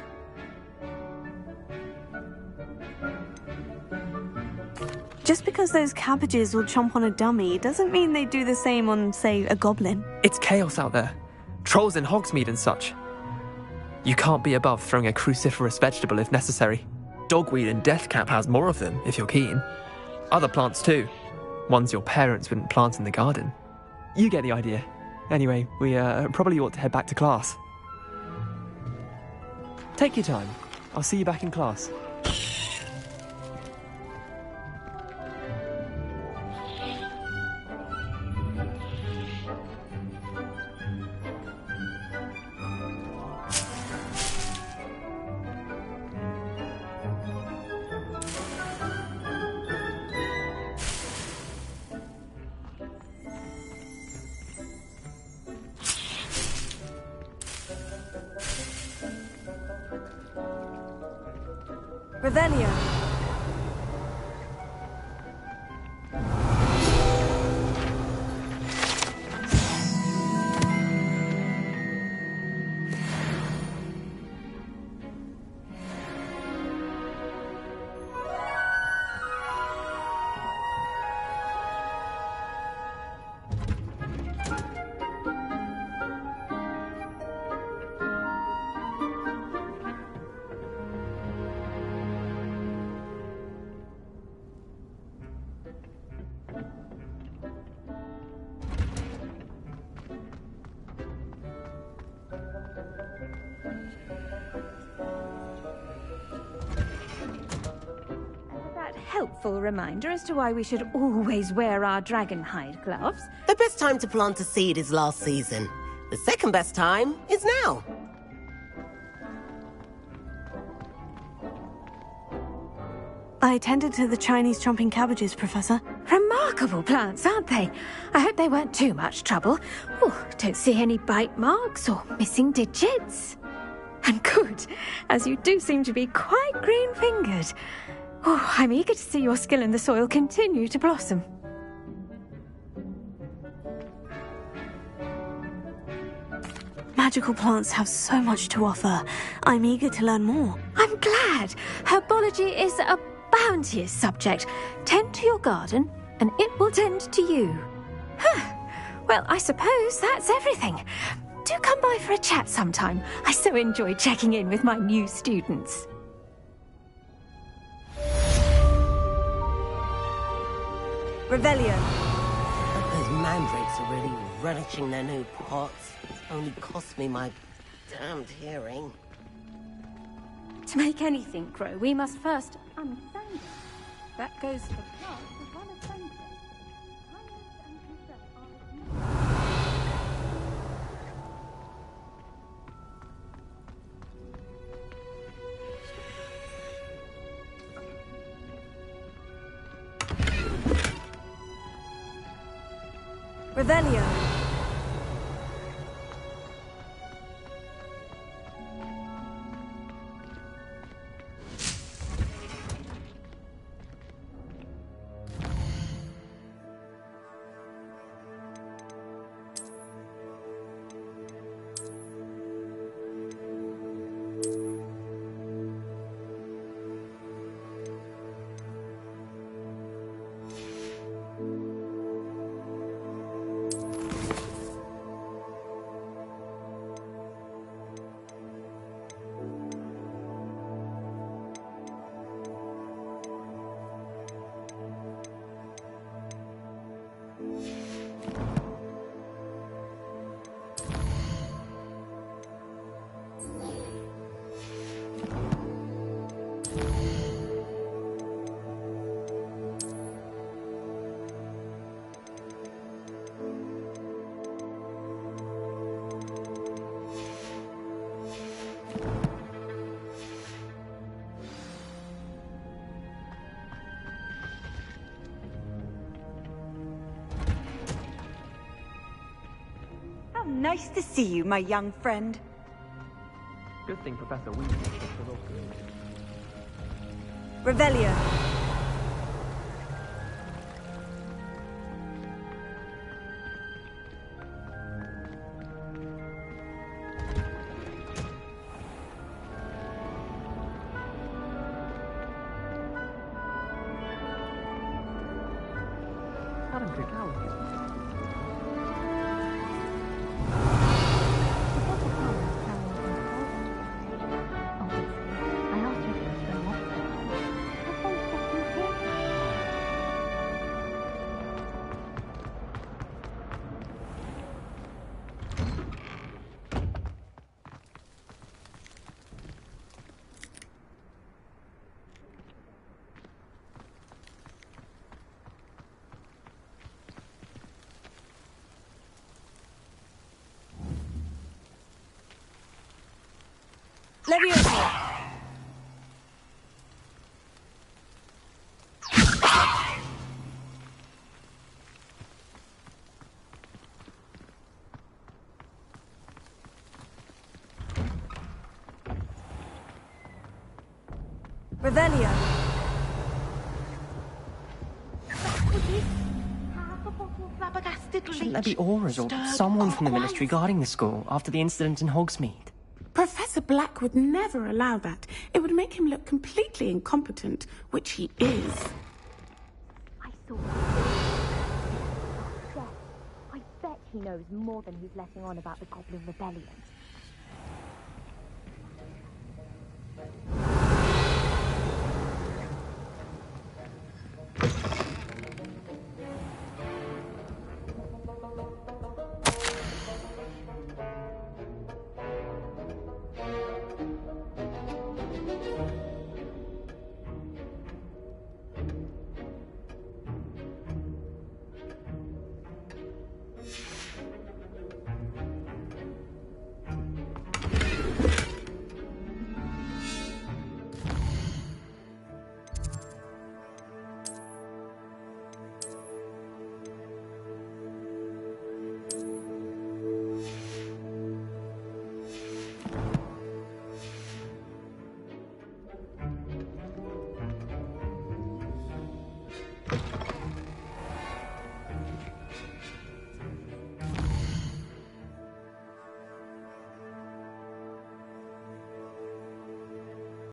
Just because those cabbages will chomp on a dummy doesn't mean they do the same on, say, a goblin. It's chaos out there. Trolls in Hogsmeade and such. You can't be above throwing a cruciferous vegetable if necessary. Dogweed and deathcap has more of them, if you're keen. Other plants too. Ones your parents wouldn't plant in the garden. You get the idea. Anyway, we probably ought to head back to class. Take your time. I'll see you back in class. Revelio. Helpful reminder as to why we should always wear our dragon hide gloves. The best time to plant a seed is last season. The second best time is now. I attended to the Chinese chomping cabbages, Professor. Remarkable plants, aren't they? I hope they weren't too much trouble. Oh, don't see any bite marks or missing digits. And good, as you do seem to be quite green-fingered. Oh, I'm eager to see your skill in the soil continue to blossom. Magical plants have so much to offer. I'm eager to learn more. I'm glad. Herbology is a bounteous subject. Tend to your garden, and it will tend to you. Huh. Well, I suppose that's everything. Do come by for a chat sometime. I so enjoy checking in with my new students. Revelio. Those mandrakes are really relishing their new pots. Only cost me my damned hearing. To make anything grow, we must first unsand it. That goes for plants as well as sand. Revelio. Nice to see you, my young friend. Good thing Professor Weasley is the Revelio. Leviosa. Revelio. Shouldn't there be auras or someone from the Ministry guarding the school after the incident in Hogsmeade? Professor Black would never allow that. It would make him look completely incompetent, which he is. I saw Chef, I bet he knows more than he's letting on about the Goblin Rebellion.